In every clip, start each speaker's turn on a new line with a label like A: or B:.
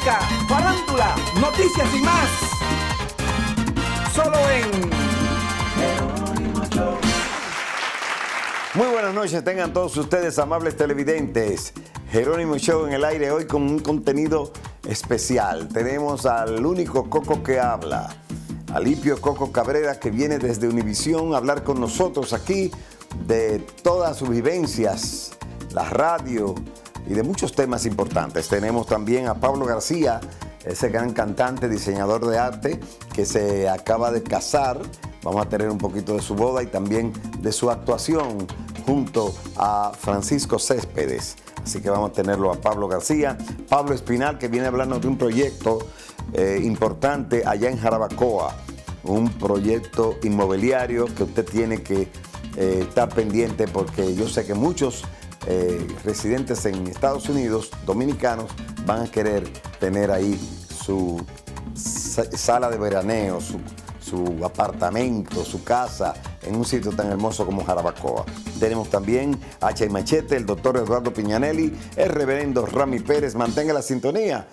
A: música, farándula, noticias y más. Solo en Jerónimo Show.
B: Muy buenas noches, tengan todos ustedes, amables televidentes. Jerónimo Show en el aire hoy con un contenido especial. Tenemos al único Coco que habla, Alipio Coco Cabrera, que viene desde Univisión a hablar con nosotros aquí de todas sus vivencias, la radio y de muchos temas importantes. Tenemos también a Pablo García, ese gran cantante, diseñador de arte que se acaba de casar. Vamos a tener un poquito de su boda y también de su actuación junto a Francisco Céspedes. Así que vamos a tenerlo a Pablo García. Pablo Espinal, que viene hablando de un proyecto importante allá en Jarabacoa, un proyecto inmobiliario que usted tiene que estar pendiente, porque yo sé que muchos residentes en Estados Unidos, dominicanos, van a querer tener ahí su sala de veraneo, su apartamento, su casa, en un sitio tan hermoso como Jarabacoa. Tenemos también a Hacha y Machete, el doctor Eduardo Piñanelli, el reverendo Rami Pérez. Mantenga la sintonía.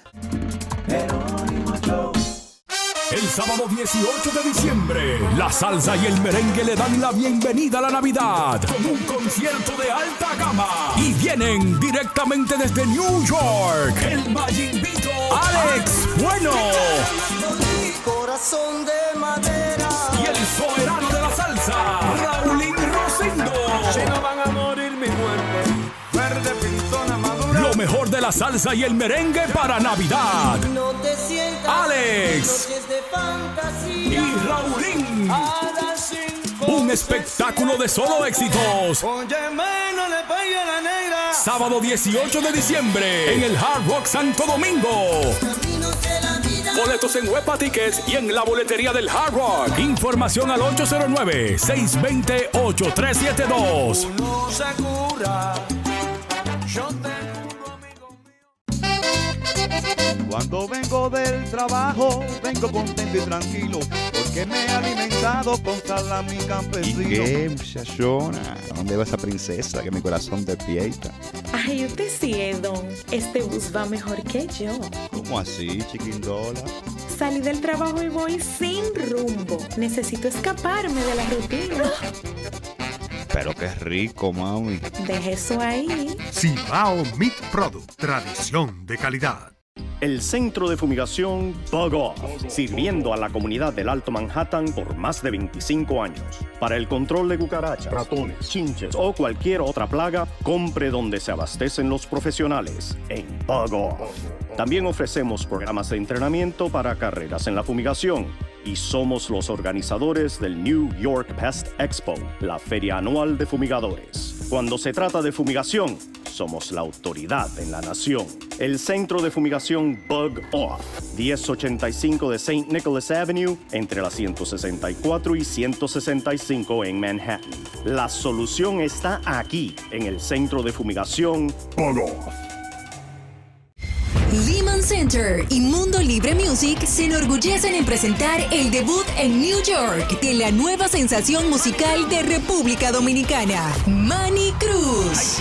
C: El sábado 18 de diciembre, la salsa y el merengue le dan la bienvenida a la Navidad con un concierto de alta gama. Y vienen directamente desde New York, el Mayimbito Alex Bueno.
D: Corazón de madera.
C: Y el soberano de la salsa, Raulín Rosendo.
A: Si no van a morir mi muerte, verde pintona madura.
C: Lo mejor de la salsa y el merengue para Navidad.
D: No te sientas
C: Alex
D: noches de fantasía.
C: y Raulín.
D: A las 5
C: Un espectáculo de solo éxitos.
D: Óyeme, no le pegue a la negra.
C: Sábado 18 de diciembre en el Hard Rock Santo Domingo.
D: Caminos de la vida.
C: Boletos en Huepa Tickets y en la boletería del Hard Rock. Información al 809-620-8372.
D: Uno se cura. Yo tengo un amigo mío.
E: Cuando vengo del trabajo, vengo contento y tranquilo, porque me he alimentado con salami campesino.
F: ¿Y qué, muchachona? ¿A dónde va esa princesa que mi corazón despierta?
G: Ay, usted sí es, don. Este bus va mejor que yo.
F: ¿Cómo así, chiquindola?
G: Salí del trabajo y voy sin rumbo. Necesito escaparme de la rutina.
F: Pero qué rico, mami.
G: Deje eso ahí.
H: Cibao Meat Product, tradición de calidad.
I: El centro de fumigación Bug Off, sirviendo a la comunidad del Alto Manhattan por más de 25 años. Para el control de cucarachas, ratones, chinches o cualquier otra plaga, compre donde se abastecen los profesionales, en Bug Off. También ofrecemos programas de entrenamiento para carreras en la fumigación y somos los organizadores del New York Pest Expo, la feria anual de fumigadores. Cuando se trata de fumigación, somos la autoridad en la nación. El centro de fumigación Bug Off, 1085 de St. Nicholas Avenue, entre la 164 y 165 en Manhattan. La solución está aquí, en el centro de fumigación Bug Off.
J: Lehman Center y Mundo Libre Music se enorgullecen en presentar el debut en New York de la nueva sensación musical de República Dominicana, Manny Cruz.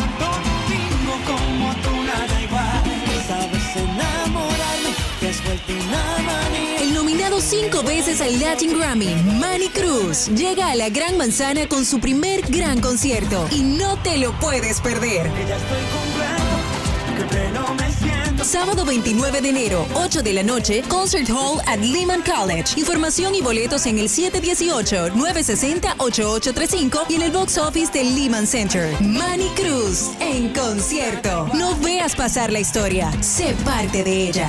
J: El nominado 5 veces al Latin Grammy, Manny Cruz, llega a la Gran Manzana con su primer gran concierto y no te lo puedes perder. Sábado 29 de enero, 8 de la noche, Concert Hall at Lehman College. Información y boletos en el 718-960-8835 y en el box office del Lehman Center. Manny Cruz, en concierto. No veas pasar la historia, sé parte de ella.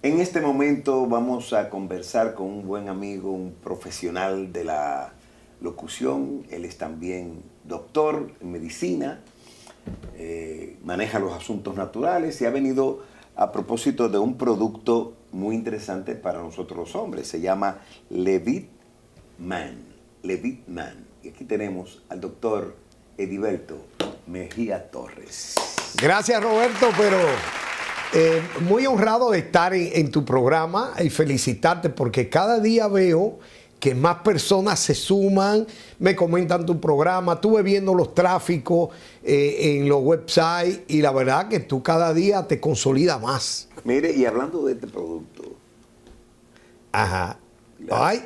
B: En este momento vamos a conversar con un buen amigo, un profesional de la locución. Él es también doctor en medicina, maneja los asuntos naturales y ha venido a propósito de un producto muy interesante para nosotros los hombres. Se llama Levit Man. Levit Man. Y aquí tenemos al doctor Ediberto Mejía Torres.
K: Gracias, Roberto, pero muy honrado de estar en tu programa y felicitarte porque cada día veo que más personas se suman, me comentan tu programa, estuve viendo los tráficos en los websites y la verdad que tú cada día te consolida más.
B: Mire, y hablando de este producto.
K: Ajá. Ay,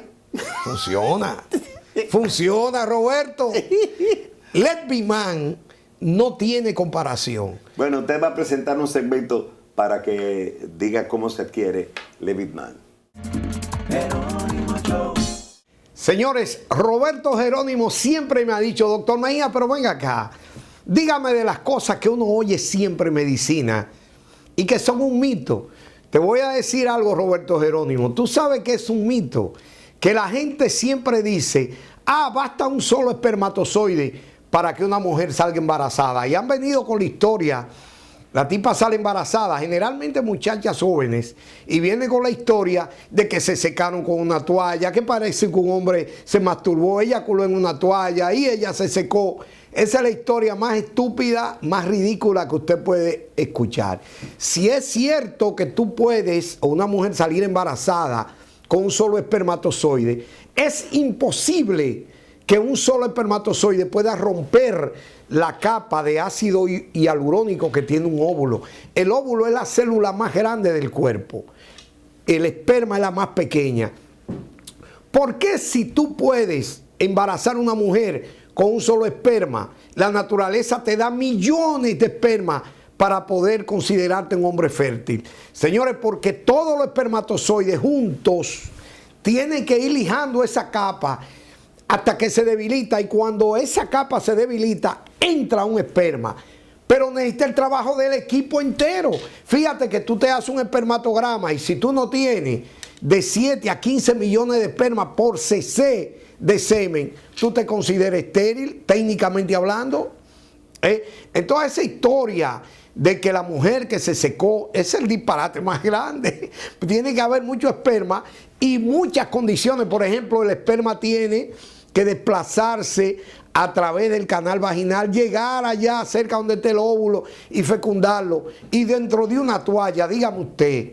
K: funciona. Funciona, Roberto. Let Be Man no tiene comparación.
B: Bueno, usted va a presentar un segmento para que diga cómo se adquiere Let Be Man.
K: Señores, Roberto Jerónimo siempre me ha dicho, doctor Mejía, pero venga acá, dígame de las cosas que uno oye siempre en medicina y que son un mito. Te voy a decir algo, Roberto Jerónimo, tú sabes que es un mito, que la gente siempre dice, basta un solo espermatozoide para que una mujer salga embarazada. Y han venido con la historia. La tipa sale embarazada, generalmente muchachas jóvenes, y viene con la historia de que se secaron con una toalla, que parece que un hombre se masturbó, eyaculó en una toalla y ella se secó. Esa es la historia más estúpida, más ridícula que usted puede escuchar. Si es cierto que tú puedes, o una mujer salir embarazada con un solo espermatozoide, es imposible que un solo espermatozoide pueda romper la capa de ácido hialurónico que tiene un óvulo. El óvulo es la célula más grande del cuerpo. El esperma es la más pequeña. ¿Por qué si tú puedes embarazar a una mujer con un solo esperma, la naturaleza te da millones de espermas para poder considerarte un hombre fértil? Señores, porque todos los espermatozoides juntos tienen que ir lijando esa capa hasta que se debilita, y cuando esa capa se debilita, entra un esperma. Pero necesita el trabajo del equipo entero. Fíjate que tú te haces un espermatograma y si tú no tienes de 7 a 15 millones de espermas por cc de semen, tú te consideras estéril, técnicamente hablando. Entonces esa historia de que la mujer que se secó es el disparate más grande. Tiene que haber mucho esperma y muchas condiciones. Por ejemplo, el esperma tiene que desplazarse a través del canal vaginal, llegar allá cerca donde esté el óvulo y fecundarlo. Y dentro de una toalla, dígame usted,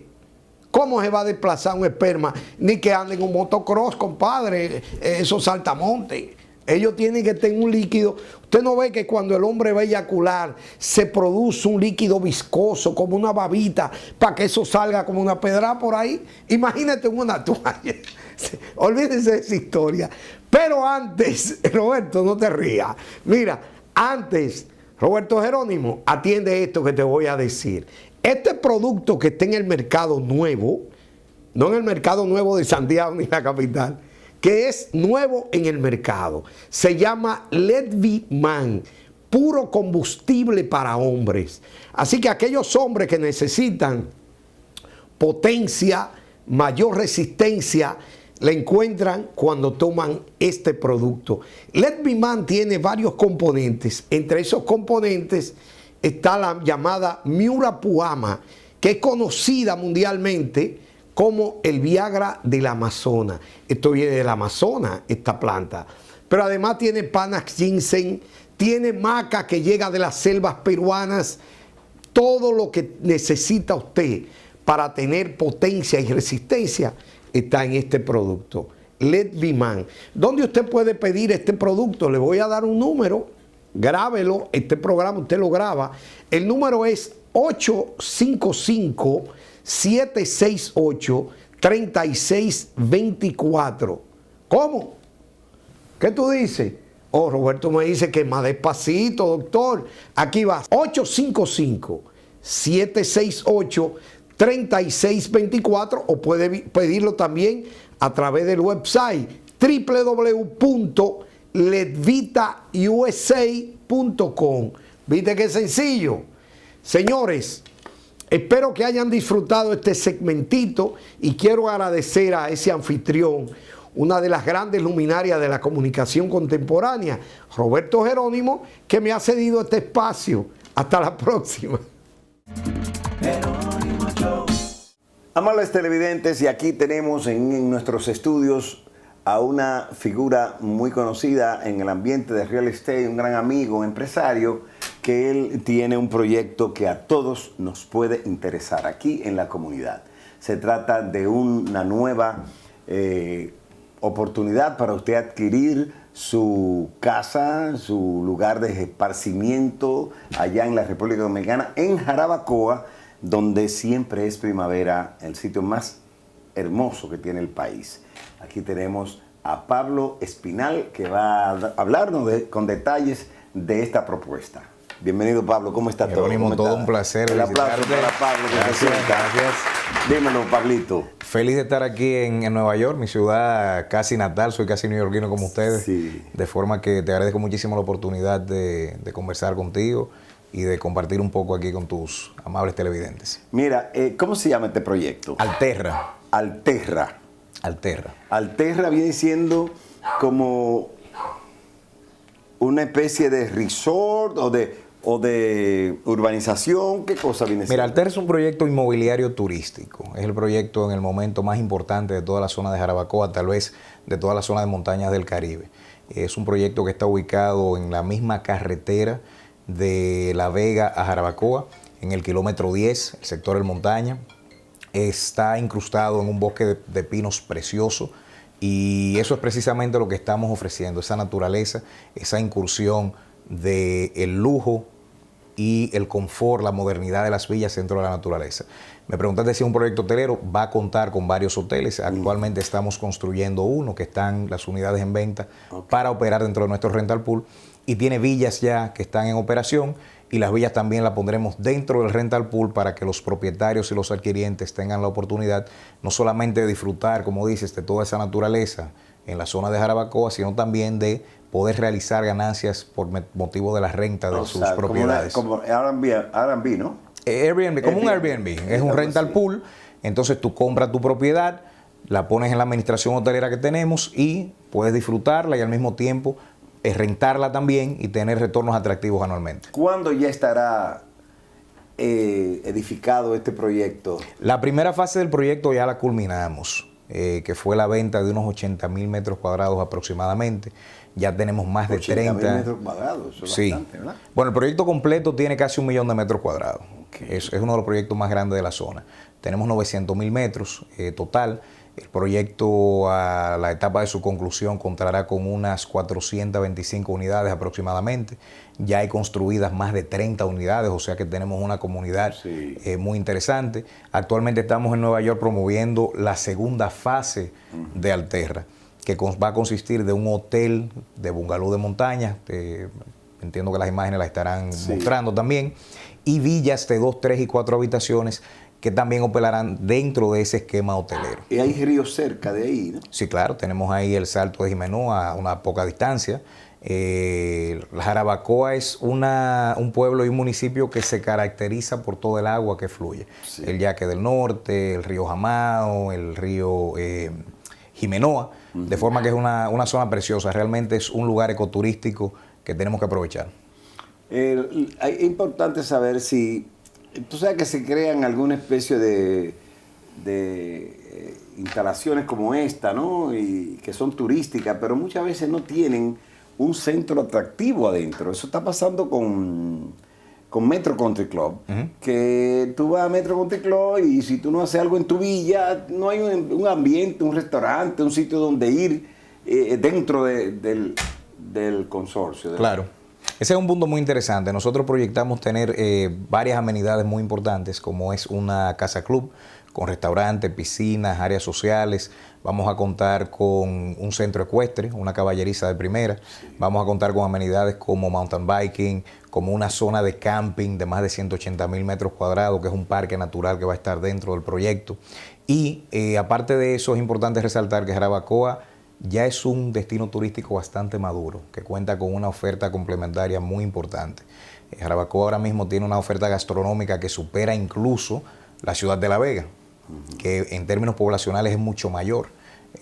K: ¿cómo se va a desplazar un esperma? Ni que ande en un motocross, compadre, esos saltamontes. Ellos tienen que tener un líquido. Usted no ve que cuando el hombre va a eyacular se produce un líquido viscoso, como una babita, para que eso salga como una pedra por ahí. Imagínate una toalla. Olvídense de esa historia. Pero antes, Roberto, no te rías. Mira, antes, Roberto Jerónimo, atiende esto que te voy a decir. Este producto que está en el mercado nuevo, no en el mercado nuevo de Santiago ni la capital, que es nuevo en el mercado, se llama Let Be Man, puro combustible para hombres. Así que aquellos hombres que necesitan potencia, mayor resistencia, la encuentran cuando toman este producto. Let Be Man tiene varios componentes. Entre esos componentes está la llamada Miurapuama, que es conocida mundialmente como el Viagra del Amazonas. Esto viene del Amazonas, esta planta. Pero además tiene Panax ginseng, tiene maca que llega de las selvas peruanas. Todo lo que necesita usted para tener potencia y resistencia está en este producto, Let Be Man. ¿Dónde usted puede pedir este producto? Le voy a dar un número, grábelo, este programa usted lo graba. El número es 855-768-3624. ¿Cómo? ¿Qué tú dices? Oh, Roberto me dice que más despacito, doctor. Aquí va, 855-768-3624, o puede pedirlo también a través del website www.letvitausa.com. ¿Viste qué sencillo? Señores, espero que hayan disfrutado este segmentito y quiero agradecer a ese anfitrión, una de las grandes luminarias de la comunicación contemporánea, Roberto Jerónimo, que me ha cedido este espacio. Hasta la próxima.
B: Amables televidentes, y aquí tenemos en nuestros estudios a una figura muy conocida en el ambiente de real estate, un gran amigo, un empresario, que él tiene un proyecto que a todos nos puede interesar aquí en la comunidad. Se trata de una nueva oportunidad para usted adquirir su casa, su lugar de esparcimiento allá en la República Dominicana, en Jarabacoa, donde siempre es primavera, el sitio más hermoso que tiene el país. Aquí tenemos a Pablo Espinal, que va a hablarnos con detalles de esta propuesta. Bienvenido, Pablo. ¿Cómo está todo?
L: Jerónimo, todo un placer.
B: El aplauso para Pablo.
L: Gracias.
B: Dímelo, Pablito.
L: Feliz de estar aquí en Nueva York, mi ciudad casi natal. Soy casi neoyorquino como ustedes.
B: Sí.
L: De forma que te agradezco muchísimo la oportunidad de conversar contigo y de compartir un poco aquí con tus amables televidentes.
B: Mira, ¿cómo se llama este proyecto?
L: Alterra.
B: Alterra.
L: Alterra.
B: Alterra viene siendo como una especie de resort o de urbanización. ¿Qué cosa viene siendo?
L: Mira, Alterra es un proyecto inmobiliario turístico. Es el proyecto en el momento más importante de toda la zona de Jarabacoa, tal vez de toda la zona de montañas del Caribe. Es un proyecto que está ubicado en la misma carretera de La Vega a Jarabacoa, en el kilómetro 10, el sector El Montaña. Está incrustado en un bosque de pinos precioso y eso es precisamente lo que estamos ofreciendo, esa naturaleza, esa incursión del lujo y el confort, la modernidad de las villas dentro de la naturaleza. Me preguntaste si es un proyecto hotelero, va a contar con varios hoteles. Actualmente estamos construyendo uno que están las unidades en venta para operar dentro de nuestro rental pool y tiene villas ya que están en operación y las villas también las pondremos dentro del rental pool para que los propietarios y los adquirientes tengan la oportunidad no solamente de disfrutar, como dices, de toda esa naturaleza en la zona de Jarabacoa, sino también de poder realizar ganancias por motivo de la renta de sus propiedades.
B: Como Airbnb, ¿no?
L: Airbnb, como un Airbnb. Es un rental pool. Entonces tú compras tu propiedad, la pones en la administración hotelera que tenemos y puedes disfrutarla y al mismo tiempo rentarla también y tener retornos atractivos anualmente.
B: ¿Cuándo ya estará edificado este proyecto?
L: La primera fase del proyecto ya la culminamos, que fue la venta de unos 80,000 metros cuadrados aproximadamente. Ya tenemos más de 30.
B: 80,000 metros cuadrados, eso es
L: sí.
B: Bastante, ¿verdad?
L: Bueno, el proyecto completo tiene casi 1 millón de metros cuadrados. Okay. Es uno de los proyectos más grandes de la zona. Tenemos 900,000 metros total. El proyecto a la etapa de su conclusión contará con unas 425 unidades aproximadamente. Ya hay construidas más de 30 unidades, o sea que tenemos una comunidad muy interesante. Actualmente estamos en Nueva York promoviendo la segunda fase de Alterra, que va a consistir de un hotel de bungalow de montaña, entiendo que las imágenes las estarán mostrando también, y villas de 2, 3 y 4 habitaciones que también operarán dentro de ese esquema hotelero.
B: Y hay ríos cerca de ahí, ¿no?
L: Sí, claro, tenemos ahí el Salto de Jimenoa a una poca distancia. Jarabacoa es un pueblo y un municipio que se caracteriza por todo el agua que fluye. Sí. El Yaque del Norte, el río Jamao, el río Jimenoa, de forma que es una zona preciosa. Realmente es un lugar ecoturístico que tenemos que aprovechar.
B: Es importante saber si, tú sabes que se crean alguna especie de instalaciones como esta, ¿no? Y que son turísticas, pero muchas veces no tienen un centro atractivo adentro. Eso está pasando con Metro Country Club, que tú vas a Metro Country Club y si tú no haces algo en tu villa, no hay un ambiente, un restaurante, un sitio donde ir dentro del consorcio.
L: Claro. Ese es un punto muy interesante. Nosotros proyectamos tener varias amenidades muy importantes, como es una casa club, con restaurantes, piscinas, áreas sociales. Vamos a contar con un centro ecuestre, una caballeriza de primera. Vamos a contar con amenidades como mountain biking, como una zona de camping de más de 180,000 metros cuadrados, que es un parque natural que va a estar dentro del proyecto. Y aparte de eso, es importante resaltar que Jarabacoa ya es un destino turístico bastante maduro, que cuenta con una oferta complementaria muy importante. Jarabacoa ahora mismo tiene una oferta gastronómica que supera incluso la ciudad de La Vega, que en términos poblacionales es mucho mayor.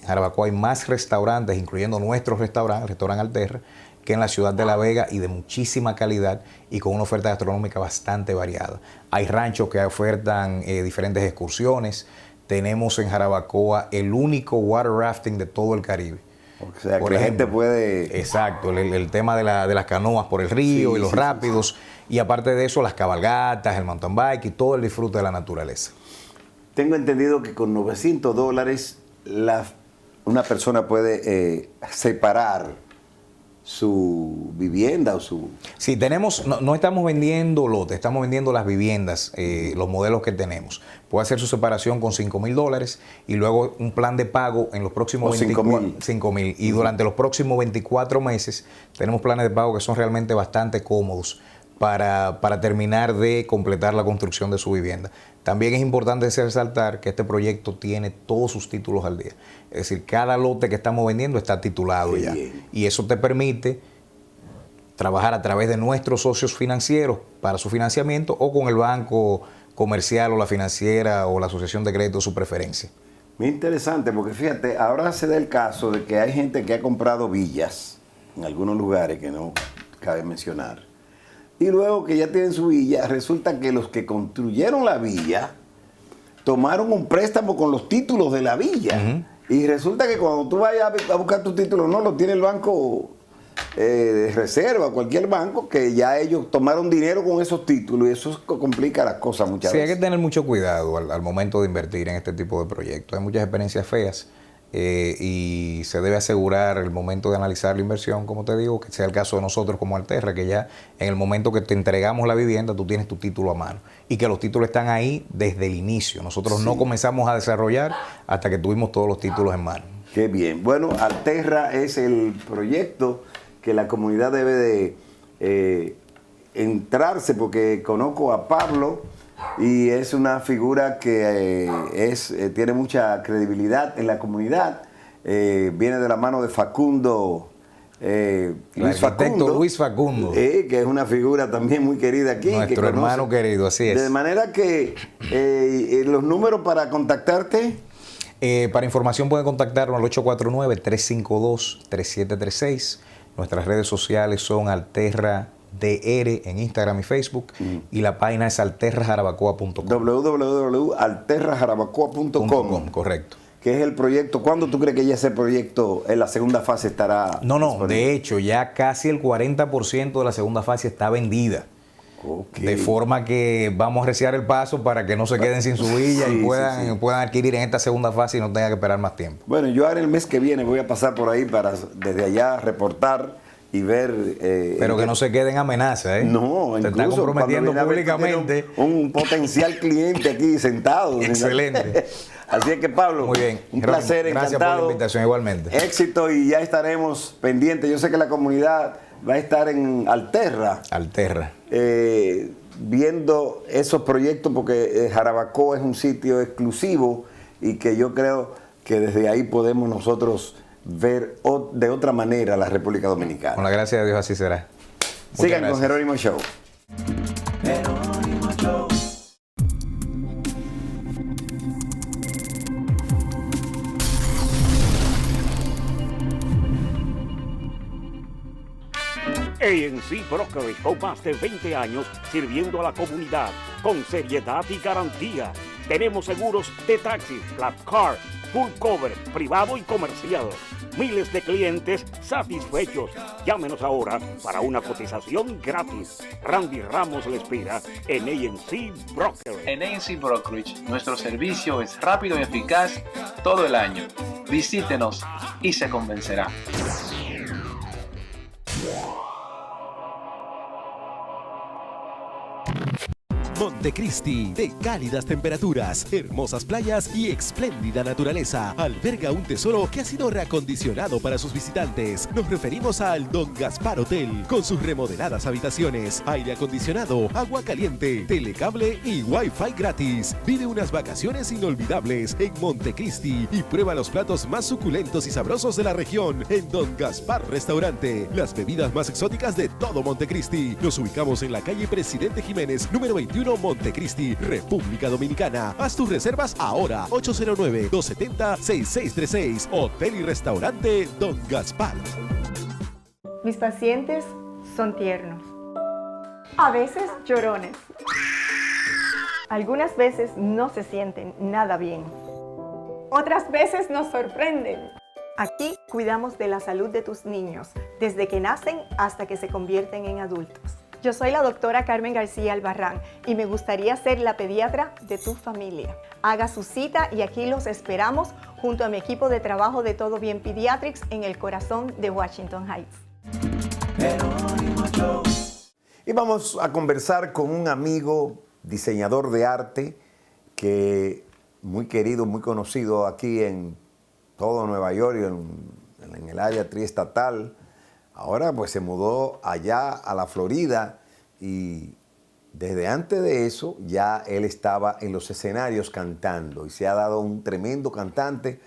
L: En Jarabacoa hay más restaurantes, incluyendo nuestro restaurante, el restaurante Alterra, que en la ciudad de La Vega, y de muchísima calidad y con una oferta gastronómica bastante variada. Hay ranchos que ofertan diferentes excursiones. Tenemos en Jarabacoa el único water rafting de todo el Caribe.
B: O sea, que la gente puede...
L: Exacto, el tema de las canoas por el río y los rápidos. Y aparte de eso, las cabalgatas, el mountain bike y todo el disfrute de la naturaleza.
B: Tengo entendido que con $900 una persona puede separar su vivienda o su...
L: Sí, tenemos, no estamos vendiendo lotes, estamos vendiendo las viviendas, los modelos que tenemos. Puede hacer su separación con $5,000 y luego un plan de pago en los próximos 5,000. Y durante los próximos 24 meses tenemos planes de pago que son realmente bastante cómodos para terminar de completar la construcción de su vivienda. También es importante resaltar que este proyecto tiene todos sus títulos al día. Es decir, cada lote que estamos vendiendo está titulado ya. Y eso te permite trabajar a través de nuestros socios financieros para su financiamiento o con el banco comercial o la financiera o la asociación de crédito de su preferencia.
B: Muy interesante, porque fíjate, ahora se da el caso de que hay gente que ha comprado villas en algunos lugares que no cabe mencionar. Y luego que ya tienen su villa, resulta que los que construyeron la villa tomaron un préstamo con los títulos de la villa. Y resulta que cuando tú vayas a buscar tu título, no lo tiene el banco de reserva, cualquier banco, que ya ellos tomaron dinero con esos títulos y eso complica las cosas muchas veces.
L: Sí, hay que tener mucho cuidado al momento de invertir en este tipo de proyectos. Hay muchas experiencias feas. Y se debe asegurar el momento de analizar la inversión, como te digo, que sea el caso de nosotros como Alterra, que ya en el momento que te entregamos la vivienda, tú tienes tu título a mano y que los títulos están ahí desde el inicio. Nosotros no comenzamos a desarrollar hasta que tuvimos todos los títulos en mano.
B: Qué bien. Bueno, Alterra es el proyecto que la comunidad debe de entrarse, porque conozco a Pablo y es una figura que tiene mucha credibilidad en la comunidad. Viene de la mano de Facundo,
L: Luis Facundo.
B: Que es una figura también muy querida aquí.
L: Nuestro hermano querido, así es.
B: De manera que los números para contactarte.
L: Para información pueden contactarnos al 849-352-3736. Nuestras redes sociales son Alterra DR en Instagram y Facebook y la página es alterrajarabacoa.com.
B: www.alterrajarabacoa.com.
L: Correcto.
B: Que es el proyecto. ¿Cuándo tú crees que ya ese proyecto en la segunda fase estará?
L: No, de hecho ya casi el 40% de la segunda fase está vendida. De forma que vamos a reciar el paso para que no se queden sin su villa y puedan adquirir en esta segunda fase y no tengan que esperar más tiempo.
B: Bueno, yo ahora el mes que viene voy a pasar por ahí para desde allá reportar y ver...
L: pero que no se queden amenazas, ¿eh?
B: No,
L: se está comprometiendo públicamente.
B: Un potencial cliente aquí sentado.
L: Excelente.
B: Así es que, Pablo,
L: muy bien.
B: Un placer,
L: gracias
B: encantado.
L: Por la invitación igualmente.
B: Éxito y ya estaremos pendientes. Yo sé que la comunidad va a estar en Alterra. Viendo esos proyectos, porque Jarabacoa es un sitio exclusivo y que yo creo que desde ahí podemos nosotros ver de otra manera la República Dominicana.
L: Con la gracia de Dios así será.
B: Sigan con Jerónimo Show.
D: Jerónimo Show.
M: ANC Brokerage, con más de 20 años sirviendo a la comunidad con seriedad y garantía. Tenemos seguros de taxis, flat car, full cover, privado y comercial. Miles de clientes satisfechos. Llámenos ahora para una cotización gratis. Randy Ramos le espera en ANC Brokerage.
N: En ANC Brokerage, nuestro servicio es rápido y eficaz todo el año. Visítenos y se convencerá.
O: Montecristi, de cálidas temperaturas, hermosas playas y espléndida naturaleza, alberga un tesoro que ha sido reacondicionado para sus visitantes. Nos referimos al Don Gaspar Hotel, con sus remodeladas habitaciones, aire acondicionado, agua caliente, telecable y wifi gratis. Vive unas vacaciones inolvidables en Montecristi y prueba los platos más suculentos y sabrosos de la región en Don Gaspar Restaurante. Las bebidas más exóticas de todo Montecristi. Nos ubicamos en la calle Presidente Jiménez, número 21, Montecristi, República Dominicana. Haz tus reservas ahora, 809-270-6636. Hotel y Restaurante Don Gaspar.
P: Mis pacientes son tiernos, a veces llorones, algunas veces no se sienten nada bien, otras veces nos sorprenden. Aquí cuidamos de la salud de tus niños, desde que nacen hasta que se convierten en adultos. Yo soy la doctora Carmen García Albarrán y me gustaría ser la pediatra de tu familia. Haga su cita y aquí los esperamos junto a mi equipo de trabajo de Todo Bien Pediatrics en el corazón de Washington Heights.
B: Y vamos a conversar con un amigo, diseñador de arte, que muy querido, muy conocido aquí en todo Nueva York y en el área triestatal. Ahora pues se mudó allá a la Florida y desde antes de eso ya él estaba en los escenarios cantando y se ha dado un tremendo cantante.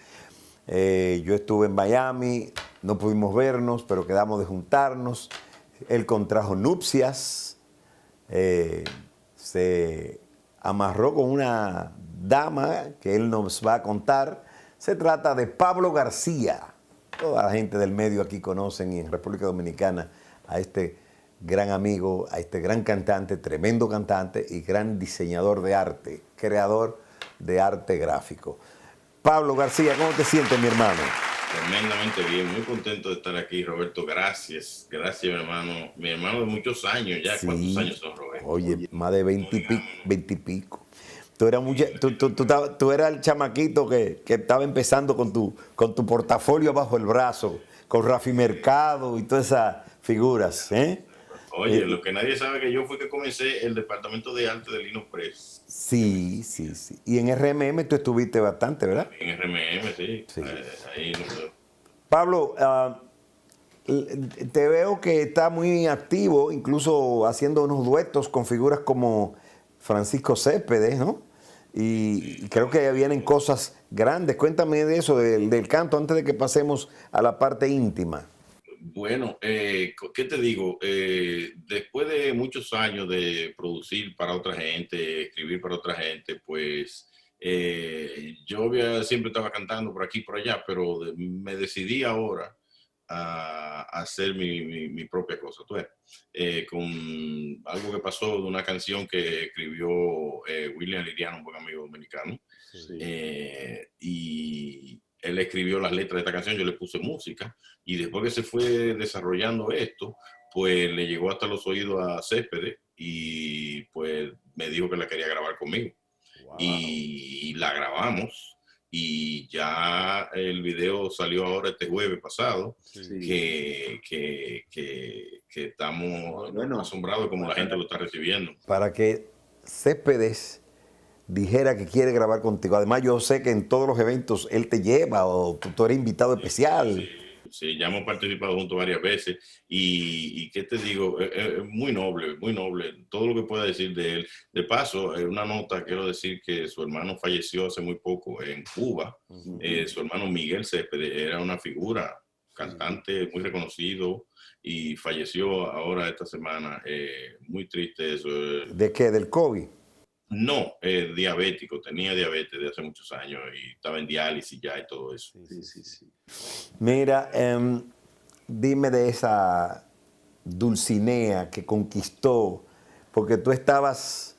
B: Yo estuve en Miami, no pudimos vernos, pero quedamos de juntarnos. Él contrajo nupcias, se amarró con una dama que él nos va a contar. Se trata de Pablo García. Toda la gente del medio aquí conocen y en República Dominicana a este gran amigo, a este gran cantante, tremendo cantante y gran diseñador de arte, creador de arte gráfico. Pablo García, ¿cómo te sientes, mi hermano?
Q: Tremendamente bien, muy contento de estar aquí, Roberto. Gracias, gracias, mi hermano de muchos años ya. Sí. ¿Cuántos años son, Roberto?
B: Oye, más de 20 y pico. Tú eras el chamaquito que estaba empezando con tu portafolio bajo el brazo, con Rafi Mercado y todas esas figuras, ¿eh?
Q: Oye, lo que nadie sabe que yo fue que comencé el departamento de arte de Lino Press.
B: Sí. Y en RMM tú estuviste bastante, ¿verdad?
Q: En RMM, sí. Ahí no sé.
B: Pablo, te veo que está muy activo, incluso haciendo unos duetos con figuras como Francisco Céspedes, ¿no? Y creo que vienen cosas grandes. Cuéntame de eso, del canto, antes de que pasemos a la parte íntima.
Q: Bueno, ¿qué te digo? Después de muchos años de producir para otra gente, escribir para otra gente, pues yo siempre estaba cantando por aquí y por allá, pero me decidí ahora a hacer mi propia cosa. ¿Tú ves? Con algo que pasó de una canción que escribió William Liriano, un buen amigo dominicano, sí. Y él escribió las letras de esta canción, yo le puse música, y después que se fue desarrollando esto, pues le llegó hasta los oídos a Céspedes y pues me dijo que la quería grabar conmigo. Wow. Y la grabamos y ya el video salió ahora este jueves pasado, sí. que estamos asombrados como la gente lo está recibiendo.
B: Para que Céspedes dijera que quiere grabar contigo. Además, yo sé que en todos los eventos él te lleva o tú eres invitado especial.
Q: Sí, ya hemos participado juntos varias veces y ¿qué te digo? Es muy noble, todo lo que pueda decir de él. De paso, una nota, quiero decir que su hermano falleció hace muy poco en Cuba. Su hermano Miguel Céspedes era una figura, cantante muy reconocido y falleció ahora esta semana. Muy triste eso.
B: ¿De qué? ¿Del COVID?
Q: No, diabético, tenía diabetes de hace muchos años y estaba en diálisis ya y todo eso. Sí.
B: Mira, dime de esa Dulcinea que conquistó, porque tú estabas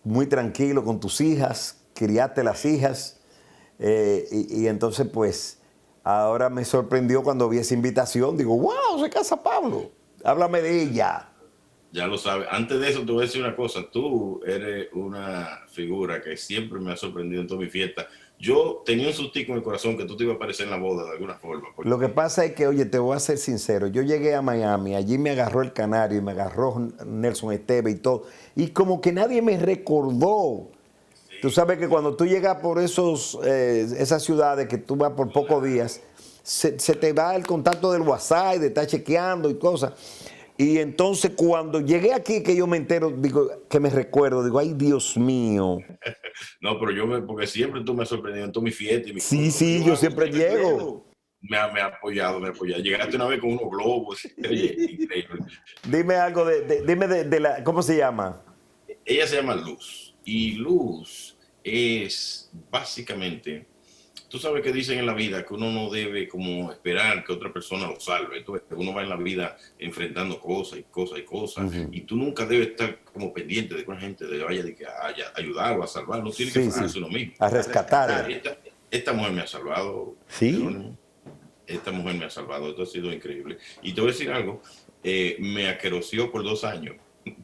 B: muy tranquilo con tus hijas, criaste las hijas, y entonces pues ahora me sorprendió cuando vi esa invitación, digo, wow, se casa Pablo, háblame de ella.
Q: Ya lo sabes. Antes de eso te voy a decir una cosa. Tú eres una figura que siempre me ha sorprendido en toda mi fiesta. Yo tenía un sustico en el corazón que tú te ibas a aparecer en la boda de alguna forma. Porque...
B: Lo que pasa es que, oye, te voy a ser sincero. Yo llegué a Miami, allí me agarró el Canario y me agarró Nelson Esteve y todo. Y como que nadie me recordó. Sí. Tú sabes que cuando tú llegas por esas ciudades que tú vas por pocos días, se te va el contacto del WhatsApp, de estar chequeando y cosas. Y entonces cuando llegué aquí, que yo me entero, digo, que me recuerdo, digo, ay, Dios mío.
Q: No, pero porque siempre tú me has sorprendido en toda mi fiesta. Y
B: sí, yo siempre llego.
Q: Me ha apoyado. Llegaste una vez con unos globos. Oye, increíble.
B: Dime algo dime de la, ¿cómo se llama?
Q: Ella se llama Luz. Y Luz es básicamente... Tú sabes que dicen en la vida que uno no debe como esperar que otra persona lo salve. Entonces, uno va en la vida enfrentando cosas, y tú nunca debes estar como pendiente de que una gente te vaya a ayudar o a salvar. No tiene que salvarse uno mismo.
B: A rescatar.
Q: Esta mujer me ha salvado.
B: Sí.
Q: Esta mujer me ha salvado. Esto ha sido increíble. Y te voy a decir algo. Me aquerosió por 2 años.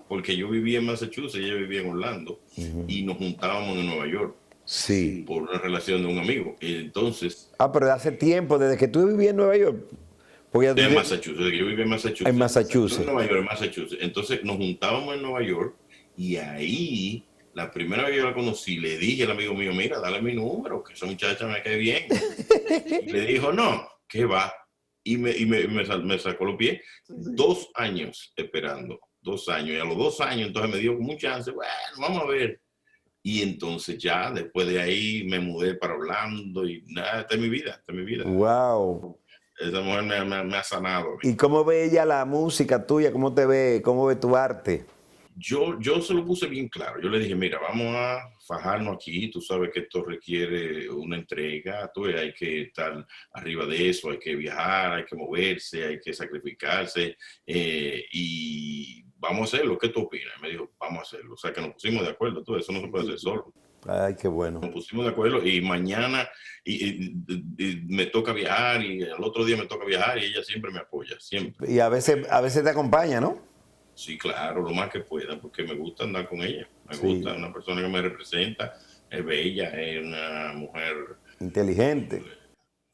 Q: Porque yo vivía en Massachusetts, ella vivía en Orlando. Y nos juntábamos en Nueva York.
B: Sí.
Q: por una relación de un amigo. Y entonces,
B: Pero hace tiempo, desde que tú vivías en Nueva York.
Q: en Massachusetts, desde que yo vivía en Massachusetts.
B: En Massachusetts.
Q: No en Nueva York, en Massachusetts. Entonces nos juntábamos en Nueva York y ahí, la primera vez que yo la conocí, le dije al amigo mío, mira, dale mi número, que esa muchacha me cae bien. Y le dijo, no, ¿qué va? Y me sacó los pies. 2 años esperando, 2 años. Y a los 2 años, entonces me dio como un chance, bueno, vamos a ver. Y entonces ya, después de ahí, me mudé para Orlando y nada, esta es mi vida, esta es mi vida.
B: Wow.
Q: Esa mujer me ha sanado.
B: ¿Y cómo ve ella la música tuya? ¿Cómo te ve? ¿Cómo ve tu arte?
Q: Yo se lo puse bien claro. Yo le dije, mira, vamos a fajarnos aquí. Tú sabes que esto requiere una entrega. Hay que estar arriba de eso, hay que viajar, hay que moverse, hay que sacrificarse. Y vamos a hacerlo. ¿Qué tú opinas? Me dijo, vamos a hacerlo. O sea, que nos pusimos de acuerdo. Todo eso no se puede hacer solo.
B: Ay, qué bueno.
Q: Nos pusimos de acuerdo y mañana y me toca viajar y el otro día me toca viajar y ella siempre me apoya, siempre.
B: Y a veces te acompaña, ¿no?
Q: Sí, claro, lo más que pueda, porque me gusta andar con ella. Me gusta, una persona que me representa, es bella, es una mujer
B: inteligente.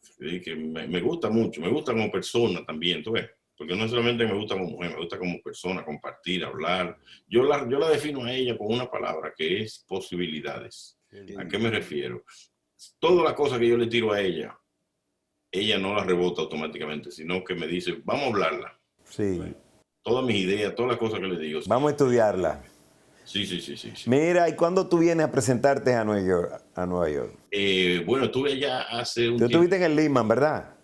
Q: Sí, que me gusta mucho, me gusta como persona también, ¿tú ves? Porque no solamente me gusta como mujer, me gusta como persona, compartir, hablar. Yo la defino a ella con una palabra que es posibilidades. ¿A qué me refiero? Todas las cosas que yo le tiro a ella no las rebota automáticamente, sino que me dice, vamos a hablarla.
B: Sí.
Q: Todas mis ideas, todas las cosas que le digo.
B: Vamos a estudiarla.
Q: Sí.
B: Mira, ¿y cuándo tú vienes a presentarte a Nueva York?
Q: Bueno, estuve allá hace un
B: Tú
Q: tiempo.
B: estuviste en el Lehman, ¿verdad?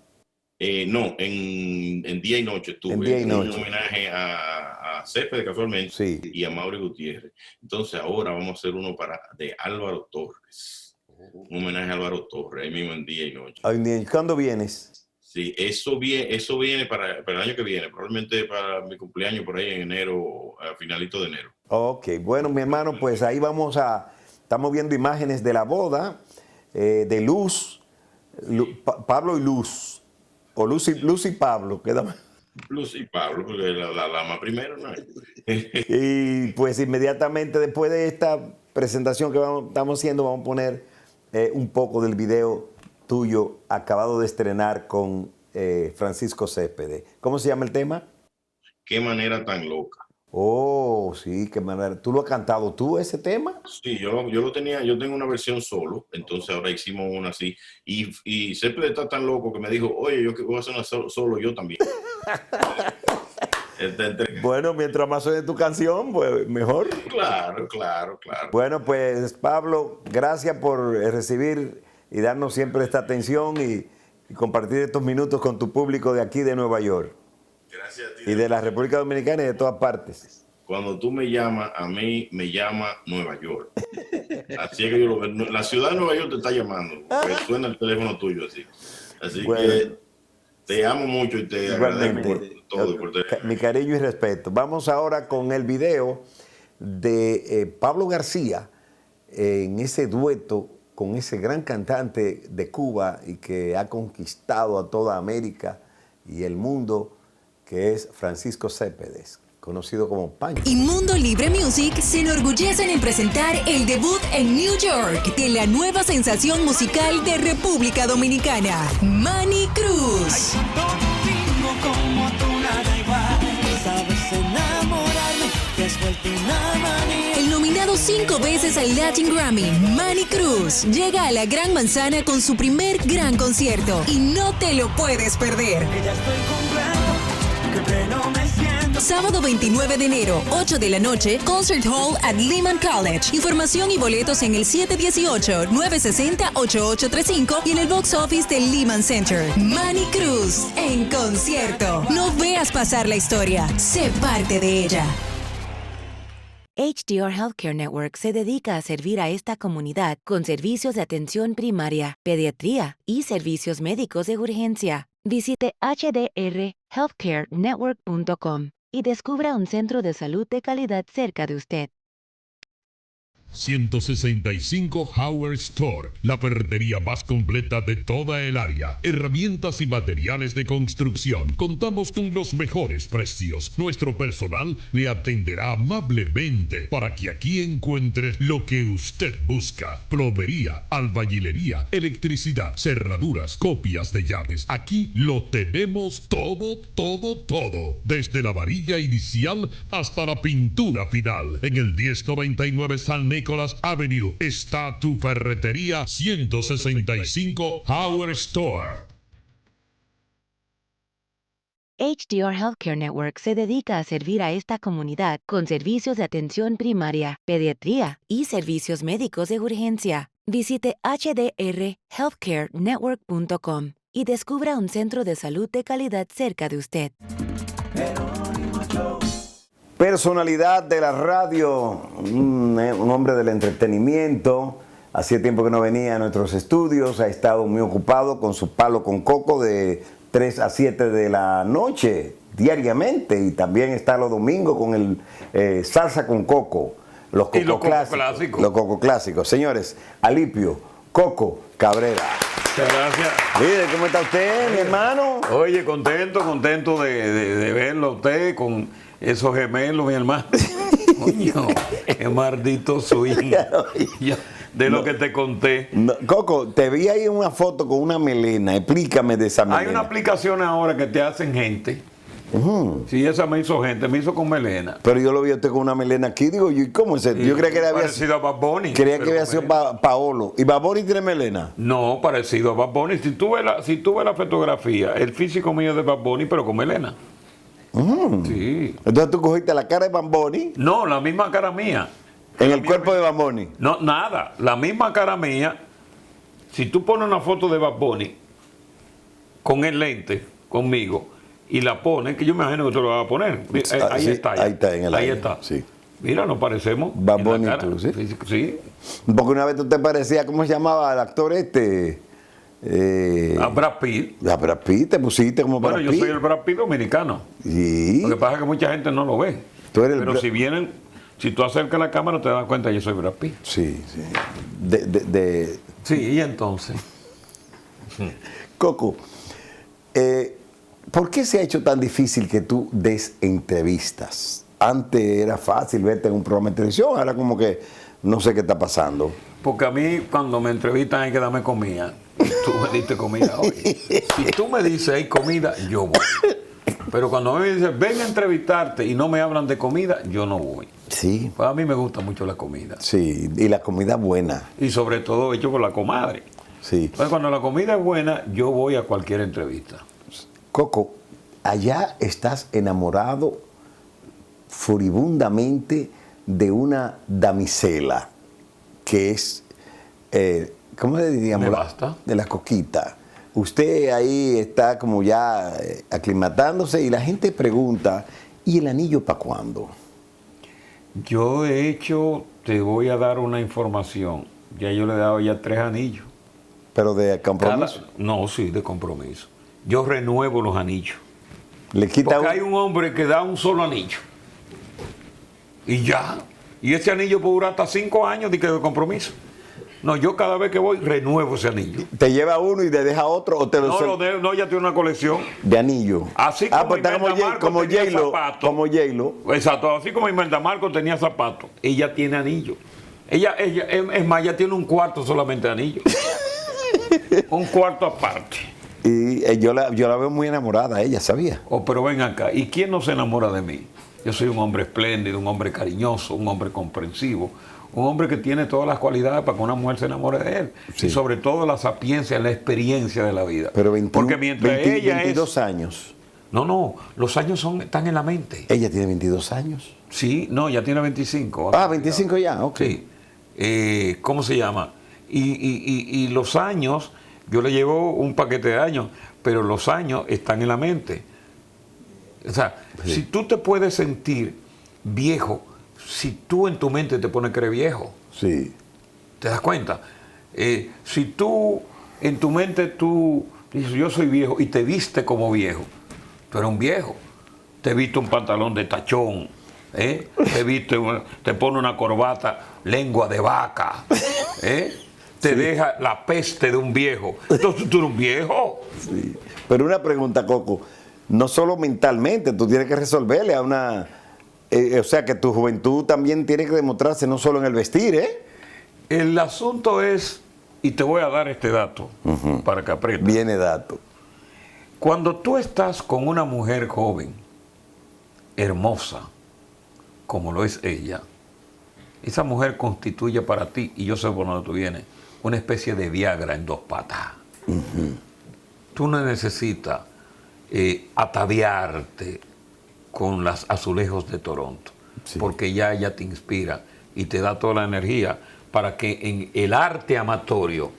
Q: No, en Día y Noche estuve.
B: En Día y Noche.
Q: Un homenaje a Céspedes, casualmente, y a Mauri Gutiérrez. Entonces ahora vamos a hacer uno de Álvaro Torres. Un homenaje a Álvaro Torres, ahí mismo en Día y Noche.
B: ¿Cuándo vienes?
Q: Sí, eso viene para el año que viene, probablemente para mi cumpleaños por ahí en enero, a finalito de enero.
B: Ok, bueno, mi hermano, pues ahí estamos viendo imágenes de la boda de Luz, Pablo y Luz, o Luz y Pablo, queda.
Q: Luz y Pablo, porque la dama primero, ¿no?
B: Y pues inmediatamente después de esta presentación que estamos haciendo, vamos a poner un poco del video tuyo acabado de estrenar con Francisco Céspedes. ¿Cómo se llama el tema?
Q: Qué manera tan loca.
B: Oh, sí, qué manera. ¿Tú lo has cantado tú ese tema?
Q: Sí, yo tengo una versión solo, entonces ahora hicimos una así. Y Céspedes está tan loco que me dijo, oye, yo voy a hacer una solo yo también.
B: Bueno, mientras más suene tu canción, pues mejor.
Q: Claro.
B: Bueno, pues Pablo, gracias por recibir y darnos siempre esta atención y compartir estos minutos con tu público de aquí de Nueva York.
Q: Gracias a ti.
B: Y de la República Dominicana y de todas partes.
Q: Cuando tú me llamas, a mí me llama Nueva York. Así es que yo lo veo. La ciudad de Nueva York te está llamando, porque suena el teléfono tuyo así. Así
B: bueno,
Q: que te amo mucho y te agradezco por todo.
B: Mi cariño y respeto. Vamos ahora con el video de Pablo García en ese dueto con ese gran cantante de Cuba y que ha conquistado a toda América y el mundo, que es Francisco Céspedes, conocido como Pancho.
J: Y Mundo Libre Music se enorgullecen en presentar el debut en New York de la nueva sensación musical de República Dominicana, Manny Cruz.
D: Como tú nada igual, sabes enamorarme, te has vuelto una manía.
J: El nominado 5 veces al Latin Grammy, Manny Cruz, llega a la Gran Manzana con su primer gran concierto y no te lo puedes perder.
D: Ya estoy completo, que pleno me siento.
J: Sábado 29 de enero, 8 de la noche, Concert Hall at Lehman College. Información y boletos en el 718-960-8835 y en el box office del Lehman Center. Manny Cruz, en concierto. No veas pasar la historia, sé parte de ella.
R: HDR Healthcare Network se dedica a servir a esta comunidad con servicios de atención primaria, pediatría y servicios médicos de urgencia. Visite hdrhealthcarenetwork.com y descubra un centro de salud de calidad cerca de usted.
C: 165 Howard Store, la ferretería más completa de toda el área. Herramientas y materiales de construcción. Contamos con los mejores precios. Nuestro personal le atenderá amablemente para que aquí encuentre lo que usted busca. Plomería, albañilería, electricidad, cerraduras, copias de llaves. Aquí lo tenemos todo, todo, todo. Desde la varilla inicial hasta la pintura final. En el 1099 San Nicolás Avenue está tu ferretería 165 Howard Store.
R: HDR Healthcare Network se dedica a servir a esta comunidad con servicios de atención primaria, pediatría y servicios médicos de urgencia. Visite hdrhealthcarenetwork.com y descubra un centro de salud de calidad cerca de usted.
B: Personalidad de la radio, un hombre del entretenimiento. Hacía tiempo que no venía a nuestros estudios, ha estado muy ocupado con su palo con coco de 3 a 7 de la noche diariamente, y también está los domingos con el salsa con coco, los coco clásicos. Los coco clásicos. Señores, Alipio Coco Cabrera.
S: Muchas gracias.
B: Mire, ¿cómo está usted, mi hermano?
S: Oye, contento de verlo a usted con esos gemelos, mi hermano. Coño, qué maldito swing. De lo que te conté.
B: No, Coco, te vi ahí en una foto con una melena. Explícame de esa melena.
S: Hay una aplicación ahora que te hacen gente. Sí, esa me hizo gente, me hizo con melena.
B: Pero yo lo vi a usted con una melena aquí. Digo, ¿cómo es eso? Yo creía que era
S: parecido a Bad Bunny.
B: Creía que había sido Paolo. ¿Y Bad Bunny tiene melena?
S: No, parecido a Bad Bunny. Si tú ves la fotografía, el físico mío es de Bad Bunny, pero con melena. Sí.
B: Entonces tú cogiste la cara de Bad Bunny.
S: No, la misma cara mía.
B: ¿En el cuerpo de Bad Bunny?
S: No, nada. La misma cara mía. Si tú pones una foto de Bad Bunny con el lente, conmigo, y la pones, que yo me imagino que tú lo vas a poner. Ahí está.
B: Ahí está, en el aire.
S: Ahí está.
B: Sí.
S: Mira, nos parecemos.
B: Bad Bunny y tú, ¿sí?
S: Sí.
B: Porque una vez tú te parecías, ¿cómo se llamaba el actor este?
S: A Brad Pitt.
B: A Brad Pitt, te pusiste como Brad Pitt.
S: Bueno, yo soy el Brad Pitt dominicano.
B: Sí.
S: Lo que pasa es que mucha gente no lo ve. Pero si vienen, si tú acercas la cámara te das cuenta que yo soy Brad Pitt.
B: Sí.
S: Sí, y entonces.
B: Coco, ¿por qué se ha hecho tan difícil que tú des entrevistas? Antes era fácil verte en un programa de televisión, ahora como que no sé qué está pasando.
S: Porque a mí cuando me entrevistan hay que darme comida. Tú me diste comida hoy. Si tú me dices hay comida, yo voy. Pero cuando me dicen ven a entrevistarte y no me hablan de comida, yo no voy.
B: Sí.
S: Pues a mí me gusta mucho la comida.
B: Sí, y la comida buena.
S: Y sobre todo hecho por la comadre.
B: Sí.
S: Entonces cuando la comida es buena, yo voy a cualquier entrevista.
B: Coco, allá estás enamorado furibundamente de una damisela que es, ¿cómo le diríamos? De la Coquita. Usted ahí está como ya aclimatándose y la gente pregunta, ¿y el anillo para cuándo?
S: Yo de hecho te voy a dar una información. Ya yo le he dado ya 3 anillos.
B: ¿Pero de compromiso?
S: No, sí, de compromiso. Yo renuevo los anillos.
B: Le quita
S: Porque hay un hombre que da un solo anillo. Y ya. Y ese anillo puede durar hasta 5 años de compromiso. No, yo cada vez que voy renuevo ese anillo.
B: ¿Te lleva uno y te deja otro o te lo
S: No, ya tiene una colección
B: de anillo.
S: Así como
B: pues está como J-Lo.
S: Exacto, así como Imelda Marcos tenía zapatos, ella tiene anillo. Ella, es más, ella tiene un cuarto solamente de anillo. Un cuarto aparte.
B: Y yo la veo muy enamorada, ella, ¿sabía?
S: Pero ven acá, ¿y quién no se enamora de mí? Yo soy un hombre espléndido, un hombre cariñoso, un hombre comprensivo, un hombre que tiene todas las cualidades para que una mujer se enamore de él. Sí. Y sobre todo la sapiencia, la experiencia de la vida.
B: Pero
S: porque mientras ella
B: 22 años.
S: No, los años están en la mente.
B: ¿Ella tiene 22 años?
S: Sí, no, ya tiene 25.
B: 25 ya, ok.
S: Sí. ¿Cómo se llama? Y los años, yo le llevo un paquete de años, pero los años están en la mente. O sea, si tú te puedes sentir viejo, si tú en tu mente te pones que eres viejo,
B: sí.
S: ¿Te das cuenta? Si tú en tu mente tú dices yo soy viejo y te viste como viejo, tú eres un viejo. Te viste un pantalón de tachón, Te viste, te pone una corbata, lengua de vaca, te deja la peste de un viejo. Entonces tú eres un viejo.
B: Sí. Pero una pregunta, Coco, no solo mentalmente, tú tienes que resolverle a una... o sea, que tu juventud también tiene que demostrarse no solo en el vestir,
S: El asunto es, y te voy a dar este dato para que aprendas.
B: Viene dato.
S: Cuando tú estás con una mujer joven, hermosa, como lo es ella, esa mujer constituye para ti, y yo sé por dónde tú vienes, una especie de Viagra en 2 patas. Tú no necesitas ataviarte con los azulejos de Toronto, porque ya ella te inspira y te da toda la energía para que en el arte amatorio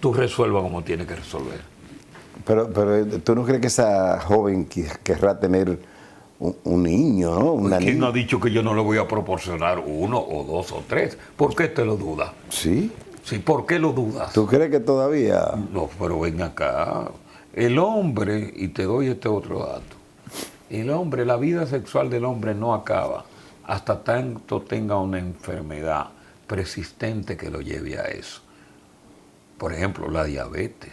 S: tú resuelvas como tienes que resolver.
B: Pero ¿tú no crees que esa joven querrá tener un niño, ¿no? Una
S: ¿Quién
B: niña?
S: ha dicho que yo no le voy a proporcionar 1 o 2 o 3? ¿Por qué te lo dudas?
B: Sí.
S: Sí, ¿por qué lo dudas?
B: ¿Tú crees que todavía...?
S: No, pero ven acá. El hombre, y te doy este otro dato, el hombre, la vida sexual del hombre no acaba hasta tanto tenga una enfermedad persistente que lo lleve a eso. Por ejemplo, la diabetes.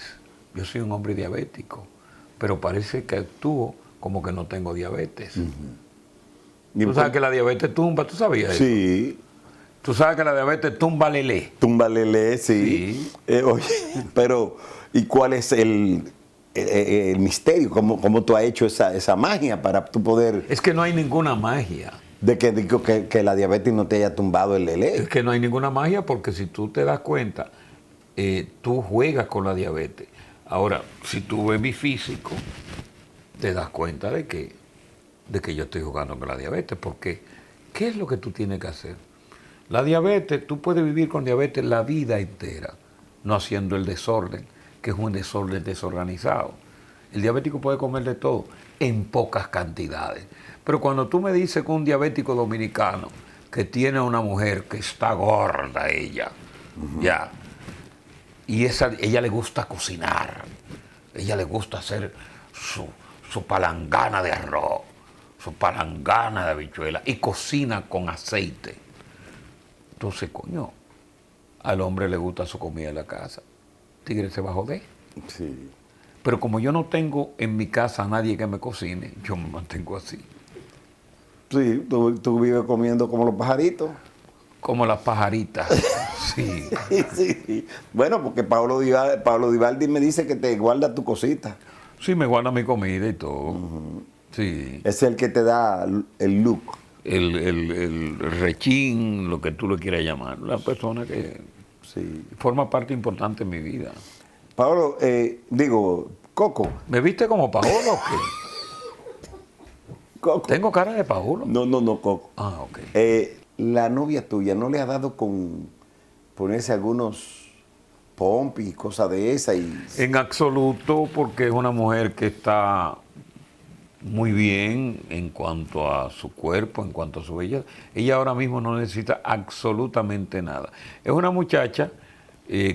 S: Yo soy un hombre diabético, pero parece que actúo como que no tengo diabetes. ¿Tú sabes que la diabetes tumba? ¿Tú sabías eso?
B: Sí.
S: ¿Tú sabes que la diabetes tumba lelé?
B: Tumba lelé, sí. Oye, pero ¿y cuál es el misterio? ¿Cómo tú has hecho esa magia para tú poder...?
S: Es que no hay ninguna magia.
B: De que la diabetes no te haya tumbado el lelé.
S: Es que no hay ninguna magia porque si tú te das cuenta, tú juegas con la diabetes. Ahora, si tú ves mi físico, te das cuenta de que yo estoy jugando con la diabetes. Porque, ¿qué es lo que tú tienes que hacer? La diabetes, tú puedes vivir con diabetes la vida entera, no haciendo el desorden, que es un desorden desorganizado. El diabético puede comer de todo, en pocas cantidades. Pero cuando tú me dices que un diabético dominicano que tiene una mujer que está gorda ella, ya, y ella le gusta cocinar, ella le gusta hacer su palangana de arroz, su palangana de habichuela, y cocina con aceite. Entonces, coño, al hombre le gusta su comida en la casa. Tigre se va a joder.
B: Sí.
S: Pero como yo no tengo en mi casa a nadie que me cocine, yo me mantengo así.
B: Sí, tú vives comiendo como los pajaritos.
S: Como las pajaritas, sí.
B: Sí. Bueno, porque Pablo Divaldi me dice que te guarda tu cosita.
S: Sí, me guarda mi comida y todo. Sí.
B: Es el que te da el look.
S: El rechín, lo que tú lo quieras llamar. La persona que forma parte importante en mi vida.
B: Pablo, Coco.
S: ¿Me viste como Paolo o qué?
B: Coco.
S: ¿Tengo cara de Paolo?
B: No, Coco.
S: Ah, ok.
B: La novia tuya, ¿no le ha dado con ponerse algunos pompis y cosas de esas?
S: En absoluto, porque es una mujer que está muy bien en cuanto a su cuerpo, en cuanto a su belleza. Ella ahora mismo no necesita absolutamente nada. Es una muchacha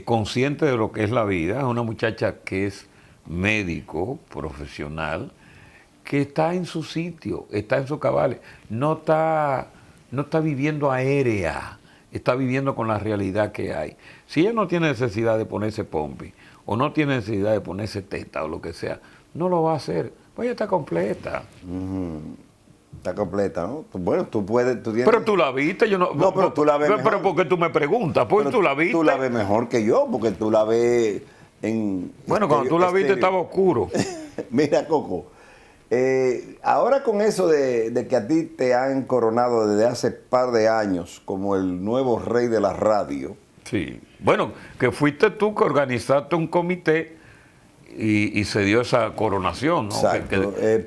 S: consciente de lo que es la vida, es una muchacha que es médico, profesional, que está en su sitio, está en sus cabales, no está viviendo aérea, está viviendo con la realidad que hay. Si ella no tiene necesidad de ponerse pompi, o no tiene necesidad de ponerse teta o lo que sea, no lo va a hacer. Pues ella está completa.
B: Está completa, ¿no? Bueno, tú tienes...
S: Pero tú la viste, yo no...
B: No, pero tú la ves mejor.
S: Pero porque tú me preguntas, pues
B: Pero
S: tú la viste.
B: Tú la ves mejor que yo, porque tú la ves en...
S: Bueno, cuando tú la viste estaba oscuro.
B: Mira, Coco, ahora con eso de que a ti te han coronado desde hace par de años como el nuevo rey de la radio.
S: Sí. Bueno, que fuiste tú que organizaste un comité y se dio esa coronación, ¿no?
B: Exacto.
S: Que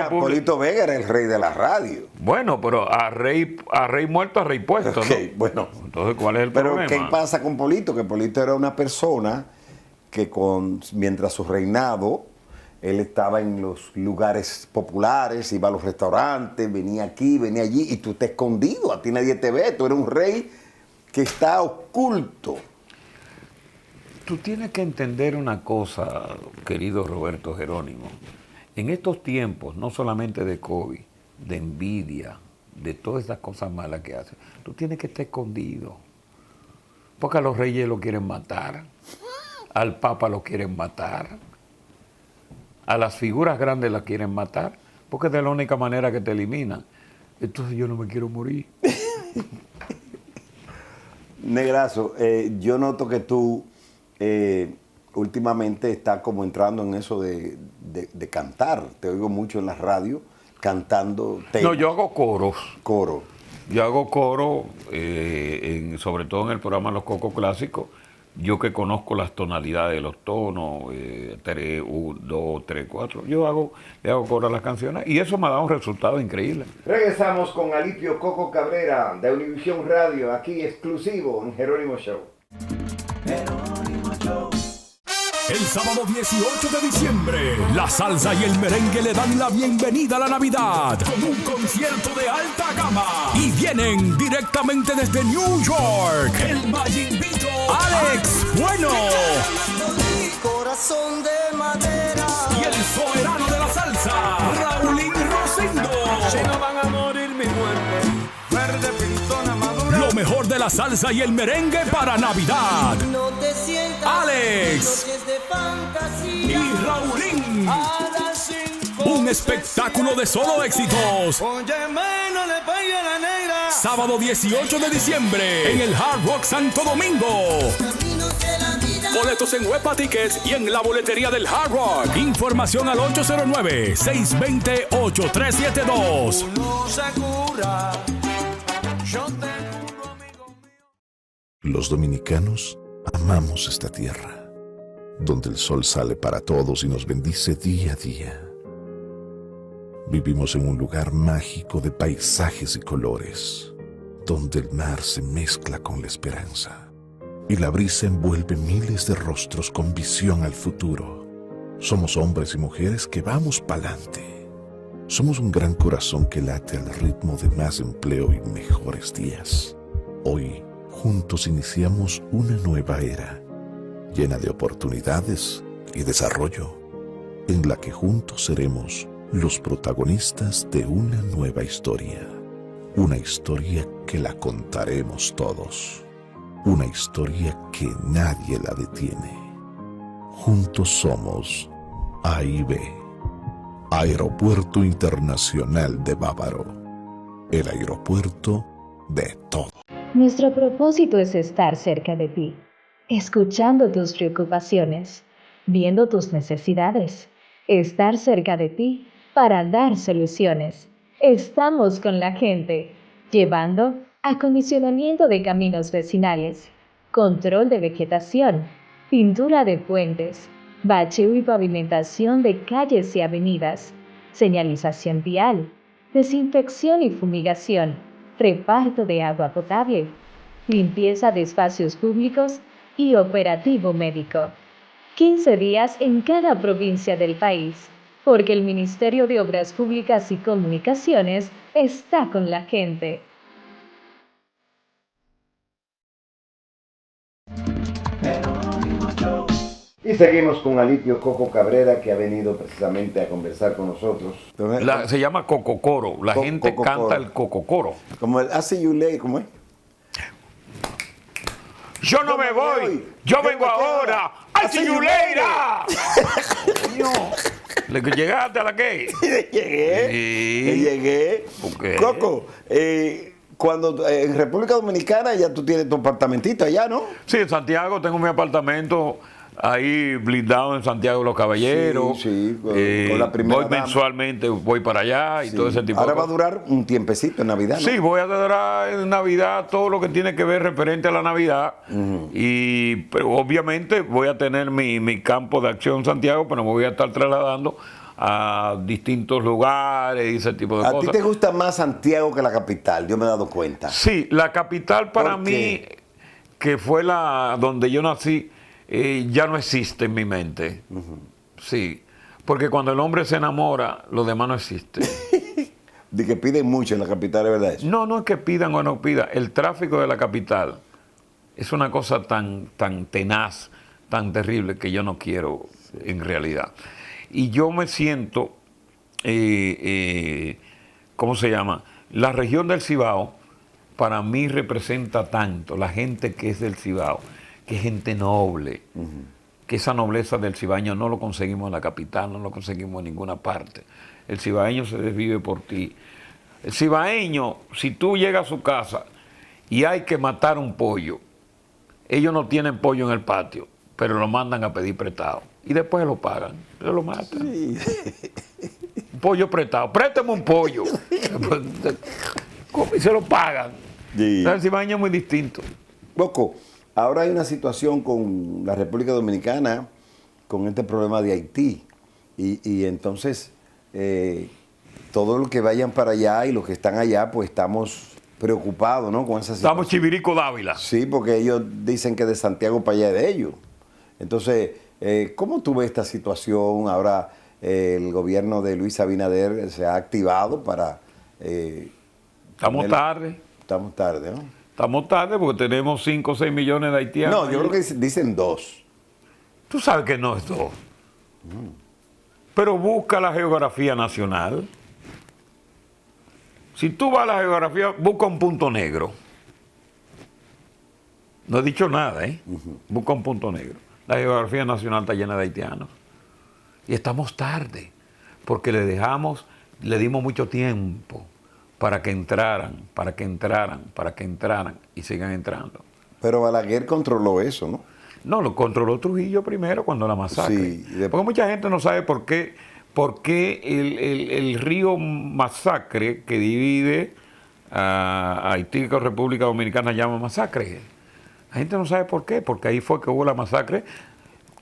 B: Polito Vega era el rey de la radio.
S: Bueno, pero a rey muerto, a rey puesto,
B: Okay,
S: ¿no?
B: Bueno.
S: Entonces, ¿cuál es el problema?
B: Pero, ¿qué pasa con Polito? Que Polito era una persona que mientras su reinado, él estaba en los lugares populares, iba a los restaurantes, venía aquí, venía allí, y tú estás escondido, a ti nadie te ve, tú eres un rey que está oculto.
S: Tú tienes que entender una cosa, querido Roberto Jerónimo. En estos tiempos, no solamente de COVID, de envidia, de todas estas cosas malas que hace, tú tienes que estar escondido. Porque a los reyes lo quieren matar, al papa lo quieren matar, a las figuras grandes las quieren matar, porque es de la única manera que te eliminan. Entonces yo no me quiero morir.
B: Negrazo, yo noto que tú últimamente estás como entrando en eso de cantar. Te oigo mucho en la radio cantando temas.
S: No, yo hago coros.
B: Coro.
S: Yo hago coro, sobre todo en el programa Los Cocos Clásicos. Yo que conozco las tonalidades de los tonos, 3, 1, 2, 3, 4. Le hago coro a las canciones y eso me ha dado un resultado increíble.
B: Regresamos con Alipio Coco Cabrera de Univisión Radio, aquí exclusivo en Jerónimo Show.
C: El sábado 18 de diciembre, la salsa y el merengue le dan la bienvenida a la Navidad con un concierto de alta gama. Y vienen directamente desde New York, el Mayimbito Alex Bueno.
D: Corazón de madera.
C: Y el soberano de la salsa, Raulín Rosendo.
A: Si no van a morir mi muerte, verde pintona madura.
C: Lo mejor de la salsa y el merengue para Navidad.
D: No te sientas
C: Alex
D: de fantasía.
C: y Raulín. Un espectáculo de solo éxitos.
D: Óyeme, no le pegue a la negra.
C: Sábado 18 de diciembre en el Hard Rock Santo Domingo. Boletos en Huepa Tickets y en la boletería del Hard Rock. Información al 809-620-8372.
T: Los dominicanos amamos esta tierra, donde el sol sale para todos y nos bendice día a día. Vivimos en un lugar mágico de paisajes y colores, donde el mar se mezcla con la esperanza y la brisa envuelve miles de rostros con visión al futuro. Somos hombres y mujeres que vamos pa'lante. Somos un gran corazón que late al ritmo de más empleo y mejores días. Hoy, juntos iniciamos una nueva era, llena de oportunidades y desarrollo, en la que juntos seremos los protagonistas de una nueva historia. Una historia que la contaremos todos. Una historia que nadie la detiene. Juntos somos AIB, Aeropuerto Internacional de Bávaro, el aeropuerto de todos.
U: Nuestro propósito es estar cerca de ti, escuchando tus preocupaciones, viendo tus necesidades, estar cerca de ti para dar soluciones. Estamos con la gente, llevando acondicionamiento de caminos vecinales, control de vegetación, pintura de puentes, bacheo y pavimentación de calles y avenidas, señalización vial, desinfección y fumigación, reparto de agua potable, limpieza de espacios públicos y operativo médico. 15 días en cada provincia del país, porque el Ministerio de Obras Públicas y Comunicaciones está con la gente.
B: Y seguimos con Alipio Coco Cabrera, que ha venido precisamente a conversar con nosotros.
S: Se llama Cococoro. La gente canta el Cococoro.
B: Como el Hace You Lay, ¿cómo es?
S: Yo no me voy, yo vengo ahora. ¡Hace You Later! ¿Le llegaste a la que?
B: Llegué.
S: Okay.
B: Coco, cuando en República Dominicana ya tú tienes tu apartamentito allá, ¿no?
S: Sí, en Santiago tengo mi apartamento ahí blindado en Santiago de los Caballeros.
B: Sí, con la primera
S: voy
B: dama.
S: Mensualmente, voy para allá y todo ese tipo de cosas.
B: Ahora va a durar un tiempecito en Navidad, ¿no?
S: Sí, voy a durar en Navidad todo lo que tiene que ver referente a la Navidad. Pero obviamente voy a tener mi campo de acción en Santiago, pero me voy a estar trasladando a distintos lugares y ese tipo de cosas.
B: ¿A ti te gusta más Santiago que la capital? Yo me he dado cuenta.
S: Sí, la capital para mí, que fue donde yo nací, ya no existe en mi mente. Sí, porque cuando el hombre se enamora, lo demás no existe.
B: De que piden mucho en la capital, ¿es verdad eso?
S: No es que pidan o no pidan. El tráfico de la capital es una cosa tan tenaz, tan terrible, que yo no quiero en realidad. Y yo me siento, ¿cómo se llama? la región del Cibao para mí representa tanto, la gente que es del Cibao, que es gente noble, que esa nobleza del cibaeño no lo conseguimos en la capital, no lo conseguimos en ninguna parte. El cibaeño se desvive por ti. El cibaeño, si tú llegas a su casa y hay que matar un pollo, ellos no tienen pollo en el patio, pero lo mandan a pedir prestado. Y después lo pagan, se lo matan. Sí. Un pollo prestado, préstame un pollo. Y se lo pagan. Sí. El cibaeño es muy distinto.
B: Loco, ahora hay una situación con la República Dominicana, con este problema de Haití. Y entonces, todos los que vayan para allá y los que están allá, pues estamos preocupados, ¿no? Con esa situación.
S: Estamos Chivirico Dávila.
B: Sí, porque ellos dicen que de Santiago para allá es de ellos. Entonces, ¿cómo tú ves esta situación? Ahora el gobierno de Luis Abinader se ha activado para...
S: Estamos tarde.
B: Estamos tarde, ¿no?
S: Estamos tarde porque tenemos 5 o 6 millones de haitianos.
B: No, yo creo que dicen 2.
S: Tú sabes que no es 2. Pero busca la geografía nacional. Si tú vas a la geografía, busca un punto negro. No he dicho nada, ¿eh? Busca un punto negro. La geografía nacional está llena de haitianos. Y estamos tarde, porque le dimos mucho tiempo para que entraran, y sigan entrando.
B: Pero Balaguer controló eso, ¿no?
S: No, lo controló Trujillo primero cuando la masacre. Sí, porque mucha gente no sabe por qué el río Masacre, que divide a Haití con República Dominicana, llama Masacre. La gente no sabe por qué, porque ahí fue que hubo la masacre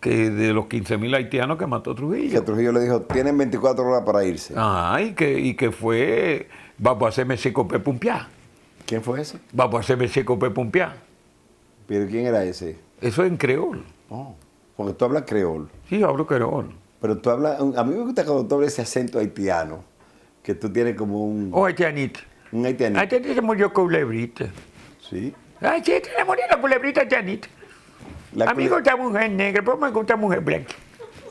S: de los 15.000 haitianos que mató Trujillo.
B: Que Trujillo le dijo, tienen 24 horas para irse.
S: Y que fue, vamos a hacerme Secope Pumpiá.
B: ¿Quién fue ese?
S: Vamos a hacerme Secope Pumpiá.
B: ¿Pero quién era ese?
S: Eso es en creol.
B: Oh, porque tú hablas creol.
S: Sí, yo hablo creol.
B: Pero tú hablas, a mí me gusta cuando tú hablas ese acento haitiano, que tú tienes como un...
S: Oh, haitianito.
B: Un haitianito.
S: Haitianito se murió culebrita.
B: Sí.
S: Ay, sí, se le murió la culebrita haitianita. A mí me gusta mujer negra, pero me gusta mujer blanca.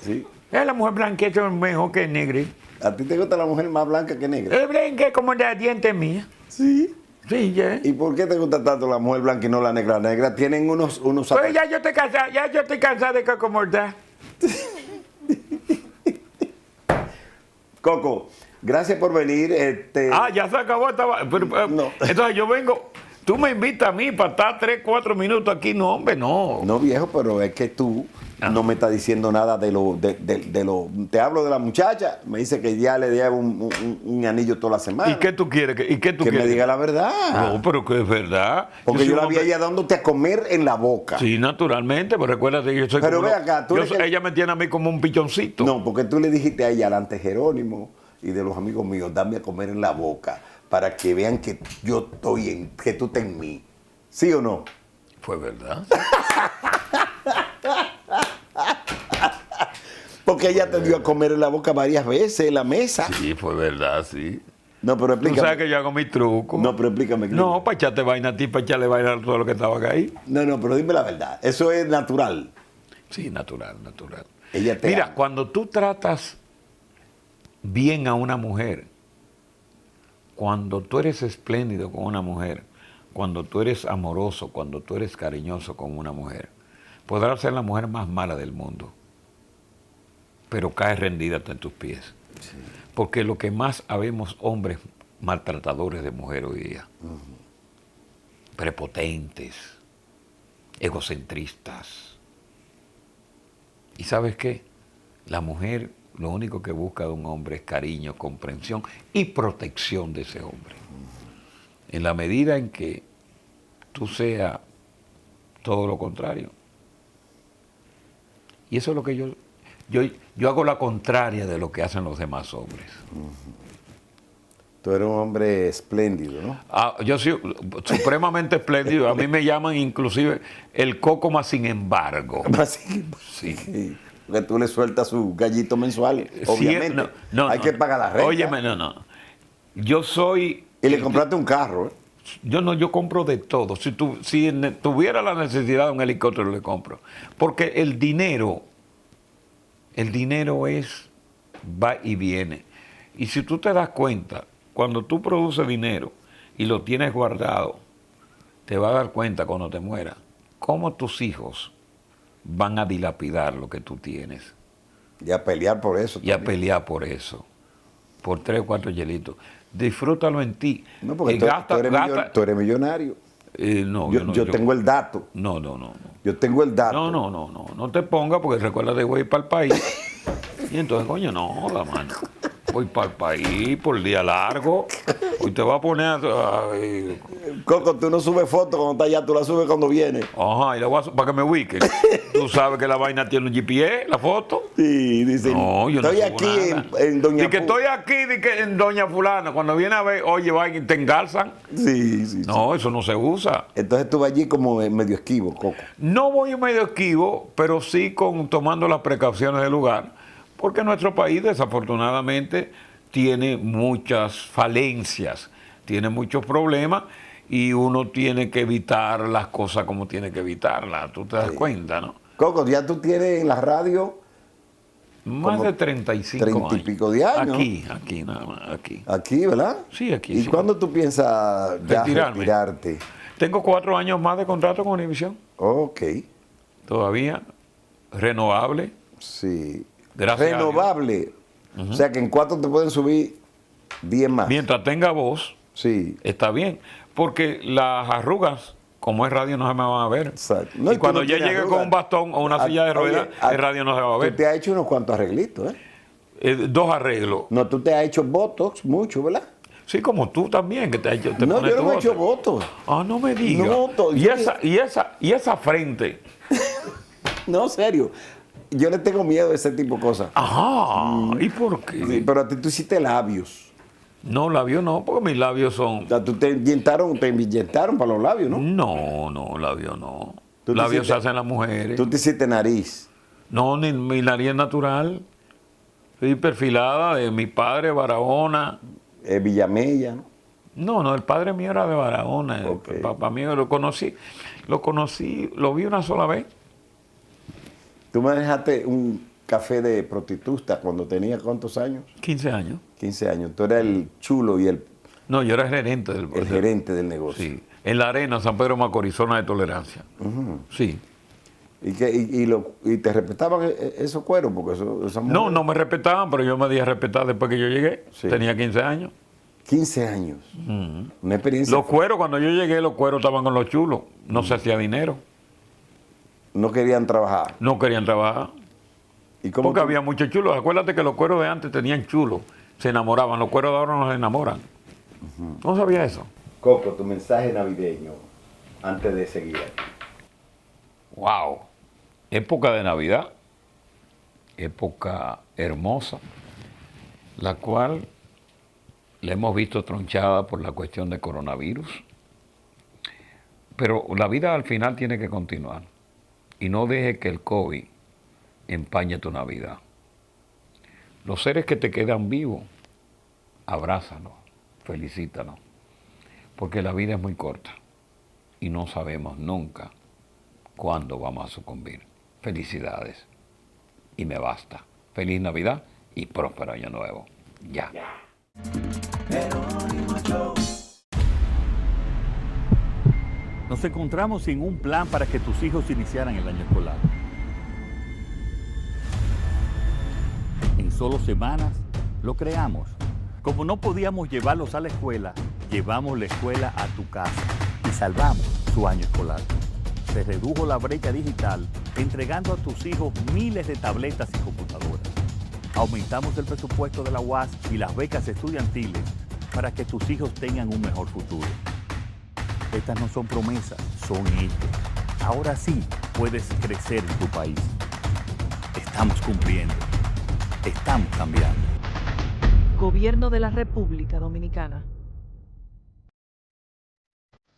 B: Sí.
S: La mujer blanca es mejor que negra.
B: ¿A ti te gusta la mujer más blanca que negra?
S: Es blanca como la diente mía.
B: Sí.
S: Sí, ya.
B: ¿Y por qué te gusta tanto la mujer blanca y no la negra? La negra tienen unos
S: pues ya yo estoy cansada de cacomordar.
B: Coco, gracias por venir.
S: Ya se acabó esta... no. Entonces yo vengo... Tú me invitas a mí para estar 3, 4 minutos aquí. No, hombre, no.
B: No, viejo, pero es que tú no me estás diciendo nada de lo... Te hablo de la muchacha. Me dice que ya le lleva un anillo toda la semana.
S: ¿Y qué tú quieres?
B: Que me diga la verdad.
S: No, pero que es verdad.
B: Porque yo la vi ella dándote a comer en la boca.
S: Sí, naturalmente, pero recuérdate que yo soy
B: pero como... Pero ve acá,
S: ella me tiene a mí como un pichoncito.
B: No, porque tú le dijiste a ella, delante de Jerónimo y de los amigos míos, dame a comer en la boca, para que vean que yo estoy que tú estás en mí. ¿Sí o no?
S: Fue verdad.
B: Porque ella te dio a comer en la boca varias veces en la mesa.
S: Sí, fue verdad, sí.
B: No, pero explícame.
S: Tú sabes que yo hago mi truco.
B: No, pero explícame.
S: No, para echarte vaina a ti, para echarle vaina a todo lo que estaba ahí.
B: No, pero dime la verdad. Eso es natural.
S: Sí, natural.
B: Mira,
S: cuando tú tratas bien a una mujer, cuando tú eres espléndido con una mujer, cuando tú eres amoroso, cuando tú eres cariñoso con una mujer, podrás ser la mujer más mala del mundo, pero cae rendida ante tus pies. Sí. Porque lo que más habemos hombres maltratadores de mujer hoy día, prepotentes, egocentristas. ¿Y sabes qué? La mujer lo único que busca de un hombre es cariño, comprensión y protección de ese hombre. En la medida en que tú seas todo lo contrario. Y eso es lo que yo hago la contraria de lo que hacen los demás hombres.
B: Tú eres un hombre espléndido, ¿no?
S: Yo soy supremamente espléndido. A mí me llaman inclusive el coco más sin embargo.
B: Sí. Porque tú le sueltas su gallito mensual, obviamente. Hay que pagar la renta.
S: Óyeme, no. Yo soy...
B: Y le compraste un carro, ¿eh?
S: Yo compro de todo. Si tuviera la necesidad de un helicóptero, le compro. Porque el dinero va y viene. Y si tú te das cuenta, cuando tú produces dinero y lo tienes guardado, te vas a dar cuenta cuando te mueras, cómo tus hijos van a dilapidar lo que tú tienes.
B: Y a pelear por eso.
S: Y a pelear por eso. Por 3 o 4 hielitos. Disfrútalo en ti.
B: No, porque tú eres millonario.
S: No,
B: yo tengo el dato.
S: No.
B: Yo tengo el dato.
S: No te pongas porque recuerda de voy para el país. Y entonces, coño, no, la mano. Voy para el país por el día largo. Hoy te va a poner
B: Coco, tú no subes fotos cuando estás allá, tú la subes cuando vienes.
S: Ajá, y la voy a para que me ubique. Tú sabes que la vaina tiene un GPS, la foto.
B: Sí, dice.
S: No, yo
B: estoy
S: no
B: aquí
S: nada.
B: en Doña
S: Di que estoy aquí, di que en Doña Fulana. Cuando viene a ver, oye, va y te engalzan.
B: Sí.
S: No, eso no se usa.
B: Entonces tú vas allí como medio esquivo, Coco.
S: No voy medio esquivo, pero sí tomando las precauciones del lugar. Porque nuestro país, desafortunadamente, tiene muchas falencias, tiene muchos problemas y uno tiene que evitar las cosas como tiene que evitarlas. Tú te das cuenta, ¿no?
B: Coco, ya tú tienes en la radio
S: más de 35 años.
B: 30 y pico de años.
S: Aquí nada más, aquí.
B: Aquí, ¿verdad?
S: Sí, aquí.
B: ¿Y cuándo tú piensas ya retirarte?
S: Tengo 4 años más de contrato con Univision.
B: Ok.
S: Todavía renovable.
B: Sí.
S: Gracias.
B: Renovable. O sea que en 4 te pueden subir 10 más.
S: Mientras tenga voz,
B: sí,
S: está bien. Porque las arrugas, como es radio, no se me van a ver.
B: Exacto. No,
S: y cuando yo llegue con un bastón o una silla de ruedas, el radio no se va a ver.
B: Tú te has hecho unos cuantos arreglitos,
S: 2 arreglos.
B: No, tú te has hecho botox mucho, ¿verdad?
S: Sí, como tú también, que te has hecho.
B: No, yo no me he hecho botox.
S: Ah, no me digas.
B: No,
S: y esa frente.
B: No, serio. Yo le tengo miedo a ese tipo de cosas.
S: Ajá. ¿Y por qué?
B: Sí, pero a ti tú hiciste labios.
S: No, labios no, porque mis labios son...
B: O sea, tú te inyectaron para los labios, ¿no?
S: No, labios no. Labios se hacen las mujeres.
B: ¿Tú te hiciste nariz?
S: No, ni mi nariz es natural. Soy perfilada de mi padre, Barahona.
B: Villamella, ¿no?
S: No, el padre mío era de Barahona. Okay. El papá mío lo conocí, lo vi una sola vez.
B: ¿Tú manejaste un café de prostituta cuando tenía cuántos años?
S: 15 años.
B: 15 años. Tú eras el chulo y el...
S: No, yo era el gerente del...
B: El gerente del negocio.
S: Sí. En la Arena, San Pedro Macorís, zona de tolerancia. Sí.
B: ¿Y te respetaban esos cueros? Porque
S: no me respetaban, pero yo me di a respetar después que yo llegué. Sí. Tenía 15 años.
B: 15 años. Una experiencia.
S: Los cueros, cuando yo llegué, los cueros estaban con los chulos. No se hacía dinero.
B: No querían trabajar.
S: No querían trabajar.
B: ¿Y cómo
S: porque había muchos chulos. Acuérdate que los cueros de antes tenían chulos. Se enamoraban. Los cueros de ahora no se enamoran. ¿No sabía eso?
B: Coco, tu mensaje navideño antes de seguir aquí.
S: Wow. Época de Navidad. Época hermosa. La cual la hemos visto tronchada por la cuestión de coronavirus. Pero la vida al final tiene que continuar. Y no deje que el COVID empañe tu Navidad. Los seres que te quedan vivos, abrázalos, felicítalos, porque la vida es muy corta y no sabemos nunca cuándo vamos a sucumbir. Felicidades y me basta. Feliz Navidad y próspero año nuevo. Ya.
E: Nos encontramos sin un plan para que tus hijos iniciaran el año escolar. En solo semanas lo creamos. Como no podíamos llevarlos a la escuela, llevamos la escuela a tu casa y salvamos su año escolar. Se redujo la brecha digital entregando a tus hijos miles de tabletas y computadoras. Aumentamos el presupuesto de la UAS y las becas estudiantiles para que tus hijos tengan un mejor futuro. Estas no son promesas, son hechos. Ahora sí puedes crecer en tu país. Estamos cumpliendo. Estamos cambiando.
V: Gobierno de la República Dominicana.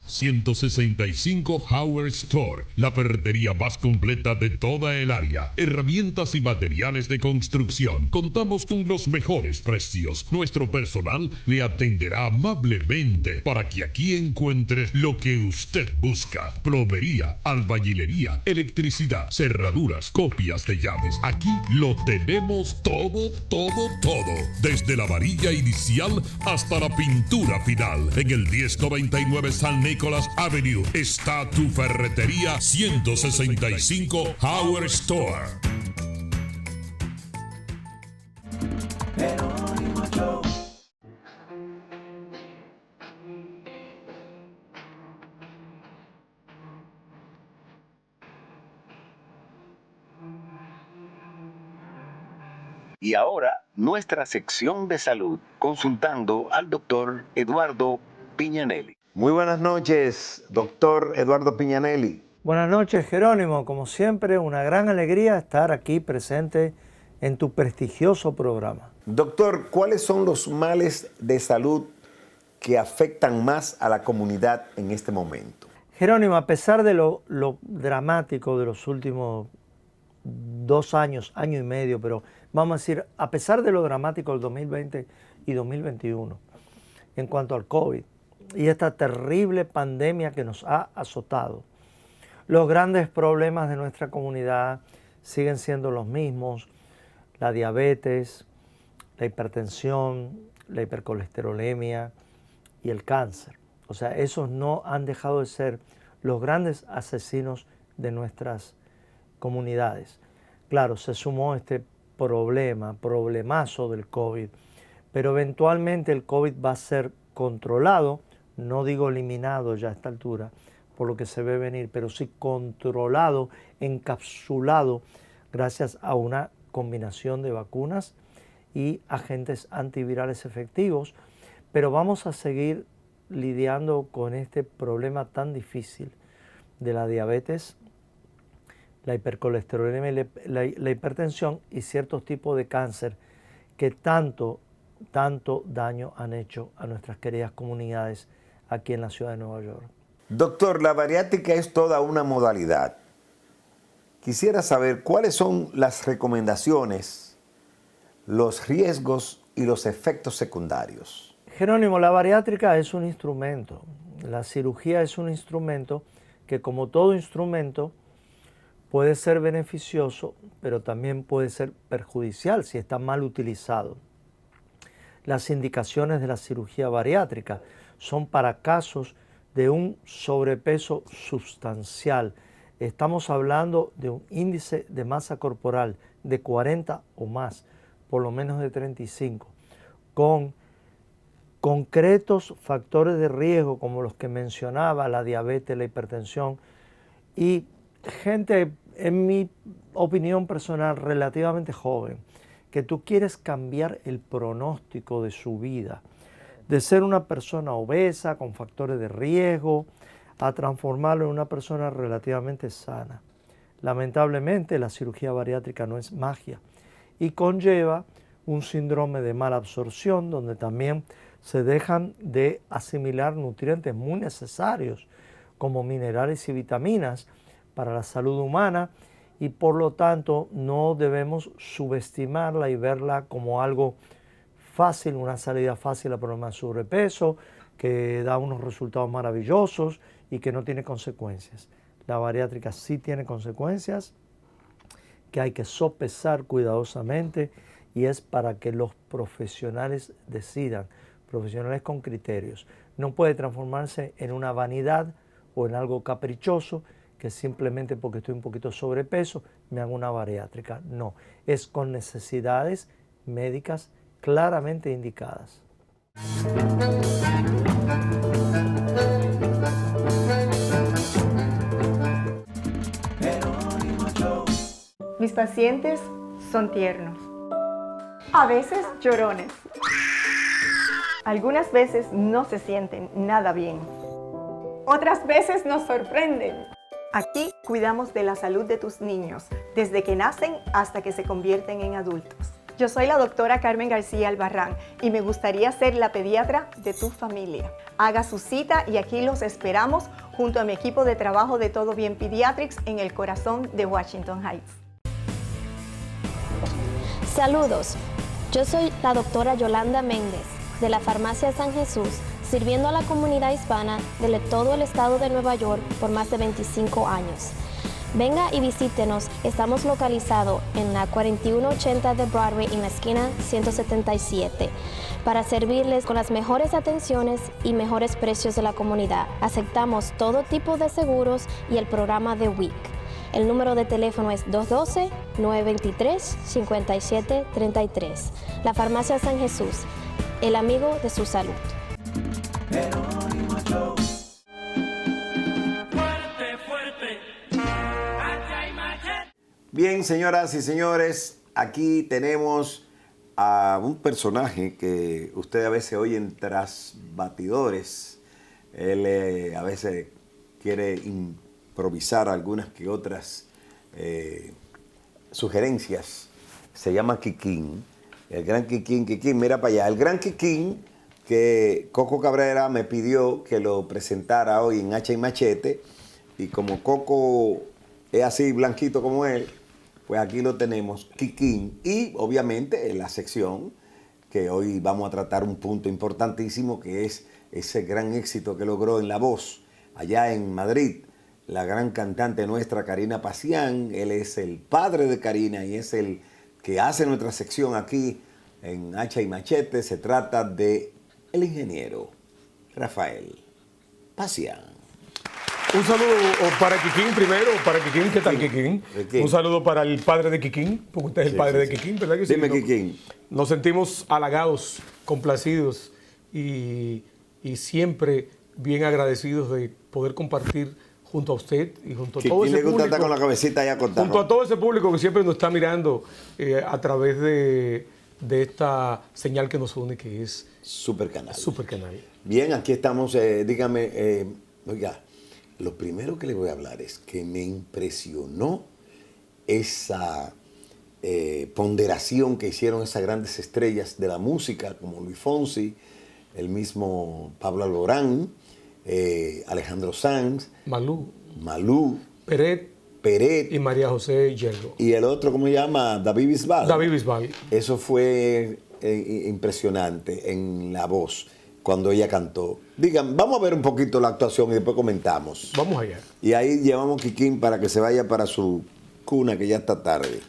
C: 165 Howard Store, la ferretería más completa de toda el área. Herramientas y materiales de construcción. Contamos con los mejores precios. Nuestro personal le atenderá amablemente para que aquí encuentre lo que usted busca. Plomería, albañilería, electricidad, cerraduras, copias de llaves. Aquí lo tenemos todo, todo, todo. Desde la varilla inicial hasta la pintura final. En el 1099 San Nicolás Avenue está tu ferretería 165 Howard Store.
B: Y ahora, nuestra sección de salud, consultando al doctor Eduardo Piñanelli. Muy buenas noches, doctor Eduardo Piñanelli.
F: Buenas noches, Jerónimo. Como siempre, una gran alegría estar aquí presente en tu prestigioso programa.
B: Doctor, ¿cuáles son los males de salud que afectan más a la comunidad en este momento?
F: Jerónimo, a pesar de lo dramático de los últimos 2 años, año y medio, pero vamos a decir, a pesar de lo dramático del 2020 y 2021 en cuanto al COVID y esta terrible pandemia que nos ha azotado, los grandes problemas de nuestra comunidad siguen siendo los mismos: la diabetes, la hipertensión, la hipercolesterolemia y el cáncer. O sea, esos no han dejado de ser los grandes asesinos de nuestras comunidades. Claro, se sumó este problemazo del COVID, pero eventualmente el COVID va a ser controlado, no digo eliminado ya a esta altura, por lo que se ve venir, pero sí controlado, encapsulado, gracias a una combinación de vacunas y agentes antivirales efectivos. Pero vamos a seguir lidiando con este problema tan difícil de la diabetes, la hipercolesterolemia, la hipertensión y ciertos tipos de cáncer que tanto daño han hecho a nuestras queridas comunidades aquí en la ciudad de Nueva York.
B: Doctor, la bariátrica es toda una modalidad. Quisiera saber cuáles son las recomendaciones, los riesgos y los efectos secundarios.
F: Jerónimo, la bariátrica es un instrumento. La cirugía es un instrumento que, como todo instrumento, puede ser beneficioso, pero también puede ser perjudicial si está mal utilizado. Las indicaciones de la cirugía bariátrica son para casos de un sobrepeso sustancial. Estamos hablando de un índice de masa corporal de 40 o más, por lo menos de 35, con concretos factores de riesgo como los que mencionaba, la diabetes, la hipertensión, y gente, en mi opinión personal, relativamente joven, que tú quieres cambiar el pronóstico de su vida, de ser una persona obesa con factores de riesgo, a transformarlo en una persona relativamente sana. Lamentablemente, la cirugía bariátrica no es magia y conlleva un síndrome de mala absorción, donde también se dejan de asimilar nutrientes muy necesarios como minerales y vitaminas para la salud humana, y por lo tanto no debemos subestimarla y verla como algo fácil, una salida fácil al problema de sobrepeso, que da unos resultados maravillosos y que no tiene consecuencias. La bariátrica sí tiene consecuencias que hay que sopesar cuidadosamente, y es para que los profesionales decidan, profesionales con criterios. No puede transformarse en una vanidad o en algo caprichoso, que simplemente porque estoy un poquito sobrepeso me hago una bariátrica. No, es con necesidades médicas claramente indicadas.
P: Mis pacientes son tiernos, a veces llorones. Algunas veces no se sienten nada bien. Otras veces nos sorprenden. Aquí cuidamos de la salud de tus niños, desde que nacen hasta que se convierten en adultos. Yo soy la doctora Carmen García Albarrán y me gustaría ser la pediatra de tu familia. Haga su cita y aquí los esperamos junto a mi equipo de trabajo de Todo Bien Pediatrics en el corazón de Washington Heights.
G: Saludos, yo soy la doctora Yolanda Méndez de la Farmacia San Jesús, sirviendo a la comunidad hispana de todo el estado de Nueva York por más de 25 años. Venga y visítenos, estamos localizados en la 4180 de Broadway en la esquina 177 para servirles con las mejores atenciones y mejores precios de la comunidad. Aceptamos todo tipo de seguros y el programa de WIC. El número de teléfono es 212-923-5733. La Farmacia San Jesús, el amigo de su salud.
B: Bien, señoras y señores, aquí tenemos a un personaje que ustedes a veces oyen tras batidores. Él a veces quiere improvisar algunas que otras sugerencias. Se llama Kikín, el gran Kikín. Kikín, mira para allá. El gran Kikín que Coco Cabrera me pidió que lo presentara hoy en Hacha y Machete. Y como Coco es así blanquito como él, pues aquí lo tenemos, Kikín. Y obviamente en la sección que hoy vamos a tratar un punto importantísimo, que es ese gran éxito que logró en La Voz, allá en Madrid, la gran cantante nuestra Karina Pasián. Él es el padre de Karina y es el que hace nuestra sección aquí en Hacha y Machete. Se trata de el ingeniero Rafael Pasián.
V: Un saludo para Kikín primero, para Kikín, ¿qué tal Kikín? Un saludo para el padre de Kikín, porque usted es el padre de Kikín, ¿verdad que sí?
B: Dime, Kikín.
V: Nos sentimos halagados, complacidos y siempre bien agradecidos de poder compartir junto a usted y junto a todo ese público.
B: Estar con la cabecita ya cortada.
V: Junto a todo ese público que siempre nos está mirando a través de esta señal que nos une, que es
B: Supercanal.
V: Supercanal.
B: Bien, aquí estamos. Dígame, oiga, lo primero que le voy a hablar es que me impresionó esa ponderación que hicieron esas grandes estrellas de la música, como Luis Fonsi, el mismo Pablo Alborán, Alejandro Sanz, Malú, Peret
V: y María José Yergo.
B: Y el otro, ¿cómo se llama? David Bisbal.
V: David Bisbal.
B: Eso fue impresionante en La Voz, cuando ella cantó. Digan, vamos a ver un poquito la actuación y después comentamos.
V: Vamos allá.
B: Y ahí llevamos a Kikín para que se vaya para su cuna, que ya está tarde.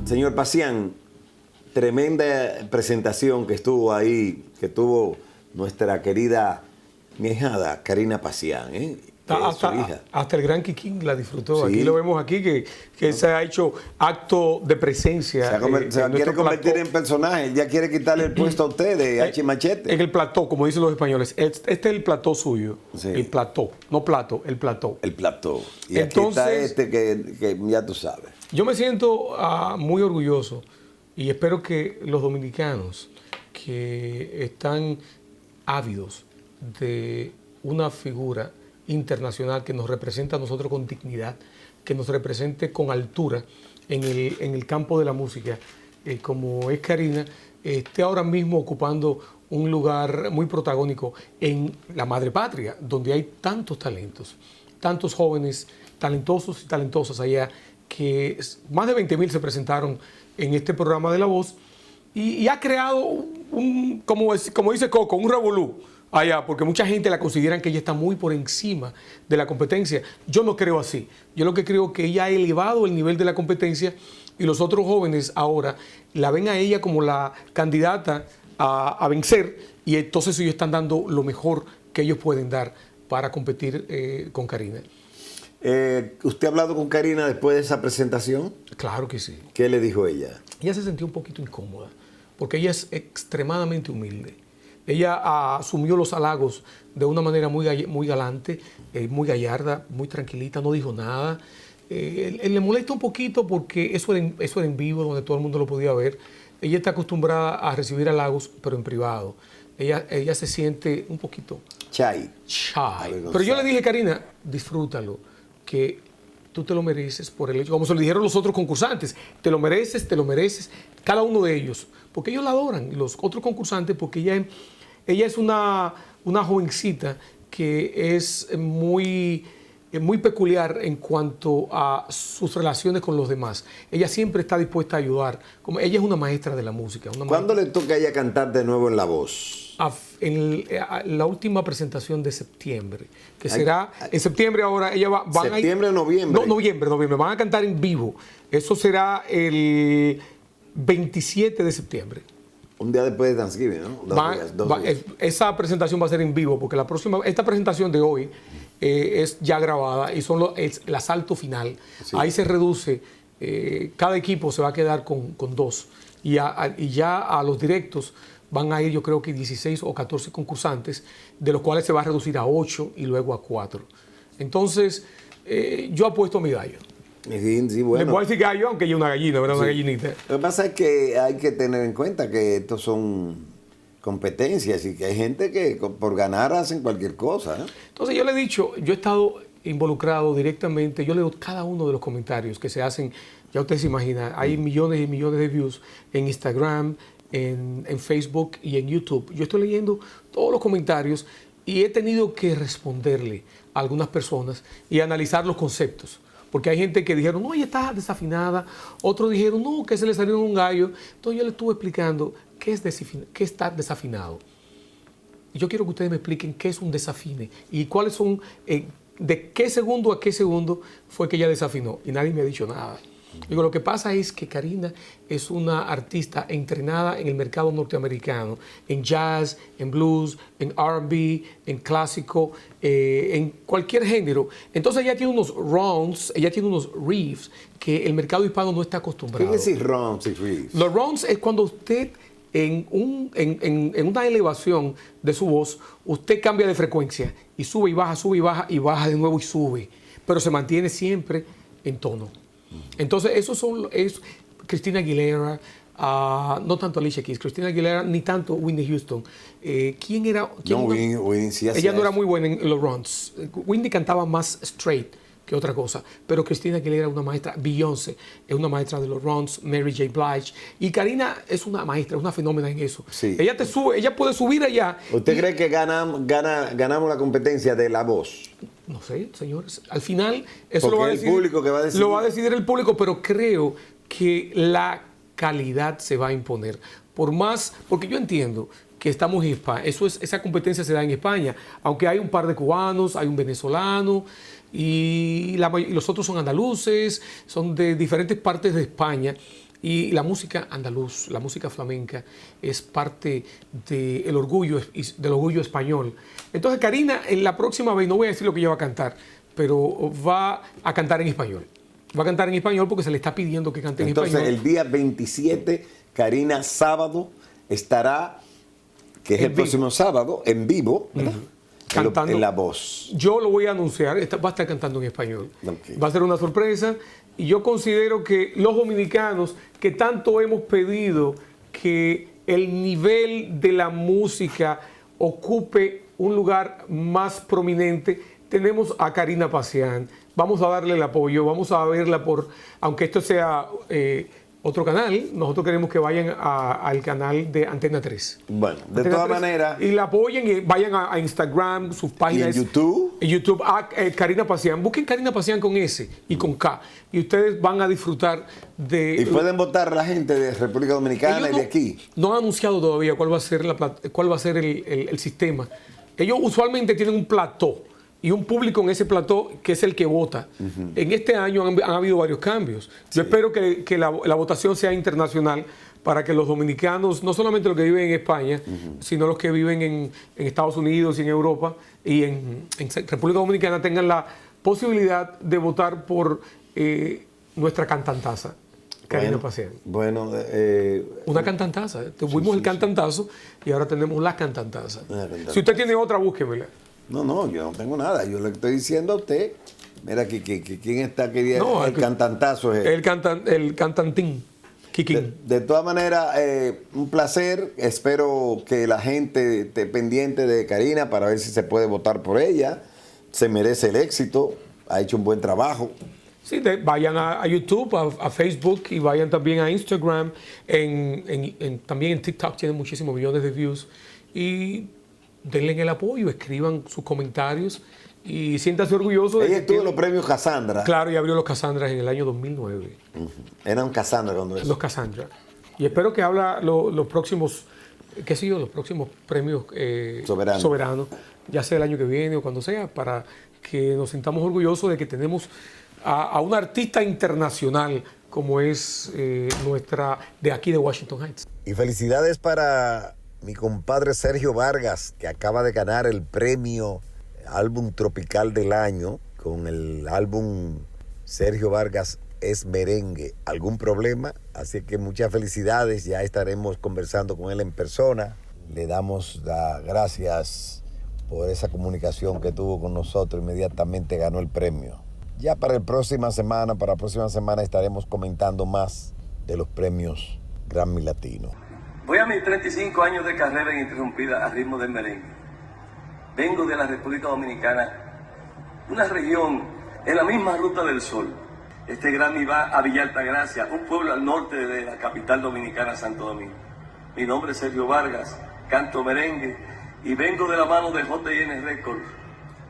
B: Señor Pasián, tremenda presentación que estuvo ahí, que tuvo nuestra querida mi ahijada Karina Pasián,
V: hasta el gran Kikín la disfrutó.
B: Sí.
V: Aquí lo vemos aquí que se ha hecho acto de presencia.
B: Se quiere convertir en personaje. Ya quiere quitarle el puesto a usted de Hacha y Machete.
V: En el plató, como dicen los españoles. Este es el plató suyo. Sí. El plató, no plato, el plató.
B: El plató. Y entonces, aquí está que ya tú sabes.
V: Yo me siento muy orgulloso y espero que los dominicanos que están ávidos de una figura internacional que nos representa a nosotros con dignidad, que nos represente con altura en el campo de la música, como es Karina, esté ahora mismo ocupando un lugar muy protagónico en la madre patria, donde hay tantos talentos, tantos jóvenes talentosos y talentosas allá, que más de 20,000 se presentaron en este programa de La Voz y ha creado como dice Coco, un revolú allá, porque mucha gente la consideran que ella está muy por encima de la competencia. Yo no creo así. Yo lo que creo es que ella ha elevado el nivel de la competencia y los otros jóvenes ahora la ven a ella como la candidata a vencer, y entonces ellos están dando lo mejor que ellos pueden dar para competir con Karina.
B: ¿Usted ha hablado con Karina después de esa presentación?
V: Claro que sí.
B: ¿Qué le dijo ella?
V: Ella se sintió un poquito incómoda, porque ella es extremadamente humilde. Ella asumió los halagos de una manera muy galante, muy gallarda, muy tranquilita, no dijo nada. Él le molesta un poquito porque eso era en vivo, donde todo el mundo lo podía ver. ella está acostumbrada a recibir halagos, pero en privado. Ella se siente un poquito
B: shy.
V: Pero yo le dije, Karina, disfrútalo, que tú te lo mereces por el hecho, como se lo dijeron los otros concursantes, te lo mereces, cada uno de ellos, porque ellos la adoran, los otros concursantes, porque ella es una jovencita que es muy peculiar en cuanto a sus relaciones con los demás. Ella siempre está dispuesta a ayudar. Como ella es una maestra de la música.
B: ¿Cuándo le toca a ella cantar de nuevo en La Voz?
V: En la última presentación de septiembre, que será en septiembre ahora. Ella van
B: ¿Septiembre o noviembre?
V: No, noviembre. Van a cantar en vivo. Eso será el 27 de septiembre.
B: Un día después de Thanksgiving, ¿no? Dos días.
V: Esa presentación va a ser en vivo, porque esta presentación de hoy es ya grabada y es el asalto final. Sí. Ahí se reduce, cada equipo se va a quedar con 2 y ya a los directos van a ir, yo creo que 16 o 14 concursantes, de los cuales se va a reducir a 8 y luego a 4. Entonces, yo apuesto mi gallo.
B: Sí, bueno.
V: Le voy a decir gallo, aunque ella es una gallina, ¿verdad? Sí. Una gallinita.
B: Lo que pasa es que hay que tener en cuenta que estos son competencias y que hay gente que por ganar hacen cualquier cosa.
V: Entonces yo le he dicho, yo he estado involucrado directamente, yo leo cada uno de los comentarios que se hacen, ya usted se imagina, hay millones y millones de views en Instagram, en Facebook y en YouTube. Yo estoy leyendo todos los comentarios y he tenido que responderle a algunas personas y analizar los conceptos. Porque hay gente que dijeron, no, ella está desafinada. Otros dijeron, no, que se le salió un gallo. Entonces yo le estuve explicando qué es estar desafinado. Y yo quiero que ustedes me expliquen qué es un desafine y cuáles son, de qué segundo a qué segundo fue que ella desafinó. Y nadie me ha dicho nada. Digo, lo que pasa es que Karina es una artista entrenada en el mercado norteamericano, en jazz, en blues, en R&B, en clásico, en cualquier género. Entonces ella tiene unos rounds, ella tiene unos riffs que el mercado hispano no está acostumbrado.
B: ¿Qué es decir rounds y riffs?
V: Los rounds es cuando usted en una elevación de su voz, usted cambia de frecuencia y sube y baja de nuevo y sube, pero se mantiene siempre en tono. Entonces, es Christina Aguilera, no tanto Alicia Keys, Christina Aguilera, ni tanto Whitney Houston. ¿Quién era?
B: Whitney sí
V: ella no era muy buena en los runs. Whitney cantaba más straight que otra cosa, pero Christina Aguilera es una maestra, Beyoncé es una maestra de los runs, Mary J. Blige, y Karina es una maestra, es una fenómena en eso.
B: Sí.
V: Ella te sube, ella puede subir allá.
B: ¿Usted cree que ganamos la competencia de La Voz?
V: No sé, señores. Al final, eso lo va a decidir
B: el público que va a decidir.
V: Lo va a decidir el público, pero creo que la calidad se va a imponer. Porque yo entiendo que estamos en España. Esa competencia se da en España, aunque hay un par de cubanos, hay un venezolano y los otros son andaluces, son de diferentes partes de España. Y la música andaluz, la música flamenca, es parte del orgullo español. Entonces, Karina, en la próxima vez, no voy a decir lo que ella va a cantar, pero va a cantar en español. Va a cantar en español porque se le está pidiendo que cante en español.
B: Entonces, el día 27, Karina, sábado, estará, que es el próximo sábado, en vivo, ¿verdad? Cantando en La Voz.
V: Yo lo voy a anunciar, va a estar cantando en español.
B: Okay.
V: Va a ser una sorpresa. Y yo considero que los dominicanos, que tanto hemos pedido que el nivel de la música ocupe un lugar más prominente, tenemos a Karina Pasián. Vamos a darle el apoyo, vamos a verla aunque esto sea otro canal, nosotros queremos que vayan al canal de Antena 3.
B: Bueno, de todas maneras.
V: Y la apoyen y vayan a Instagram, sus páginas.
B: ¿Y en YouTube?
V: En YouTube, Karina Pasián. Busquen Karina Pasián con S y con K. Y ustedes van a disfrutar de...
B: ¿Y pueden votar la gente de República Dominicana y de aquí?
V: No han anunciado todavía cuál va a ser el sistema. Ellos usualmente tienen un plató y un público en ese plató que es el que vota. En este año han habido varios cambios. Yo espero que la votación sea internacional para que los dominicanos, no solamente los que viven en España, sino los que viven en Estados Unidos y en Europa y en República Dominicana tengan la posibilidad de votar por nuestra cantantaza, Karina Pasián.
B: Bueno,
V: una cantantaza. Tuvimos el cantantazo y ahora tenemos la cantantaza. Si usted tiene otra, búsquemela.
B: No, yo no tengo nada. Yo le estoy diciendo a usted, mira, que quién está queriendo. No, el cantantazo es
V: el cantantín.
B: De todas maneras, un placer. Espero que la gente esté pendiente de Karina para ver si se puede votar por ella. Se merece el éxito. Ha hecho un buen trabajo.
V: Sí, vayan a YouTube, a Facebook y vayan también a Instagram. También en TikTok tiene muchísimos millones de views. Y denle el apoyo, escriban sus comentarios y siéntase orgulloso de
B: ella estuvo en los premios Cassandra.
V: Claro, y abrió los Cassandra en el año 2009.
B: Eran Cassandra cuando eso.
V: Los Cassandra. Y espero que habla los próximos, qué sé yo, los próximos premios soberanos, ya sea el año que viene o cuando sea, para que nos sintamos orgullosos de que tenemos a una artista internacional como es nuestra de aquí de Washington Heights.
B: Y felicidades para mi compadre Sergio Vargas, que acaba de ganar el premio Álbum Tropical del Año con el álbum Sergio Vargas es Merengue. ¿Algún problema? Así que muchas felicidades, ya estaremos conversando con él en persona. Le damos las gracias por esa comunicación que tuvo con nosotros, inmediatamente ganó el premio. Ya para la próxima semana estaremos comentando más de los premios Grammy Latino.
H: Voy a mis 35 años de carrera ininterrumpida a ritmo del merengue. Vengo de la República Dominicana, una región en la misma ruta del sol. Este Grammy va a Villa Altagracia, un pueblo al norte de la capital dominicana, Santo Domingo. Mi nombre es Sergio Vargas, canto merengue y vengo de la mano de J&N Records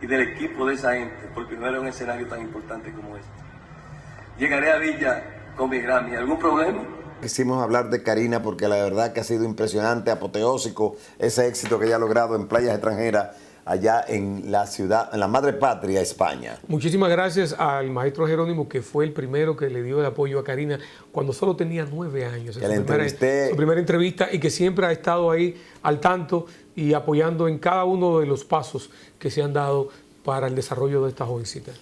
H: y del equipo de esa gente, por primero en un escenario tan importante como este. Llegaré a Villa con mi Grammy. ¿Algún problema?
B: Quisimos hablar de Karina porque la verdad que ha sido impresionante, apoteósico, ese éxito que ella ha logrado en playas extranjeras allá en la ciudad, en la madre patria, España.
V: Muchísimas gracias al maestro Jerónimo, que fue el primero que le dio el apoyo a Karina cuando solo tenía 9 años.
B: Que la entrevisté.
V: Su primera entrevista, y que siempre ha estado ahí al tanto y apoyando en cada uno de los pasos que se han dado para el desarrollo de esta jovencita.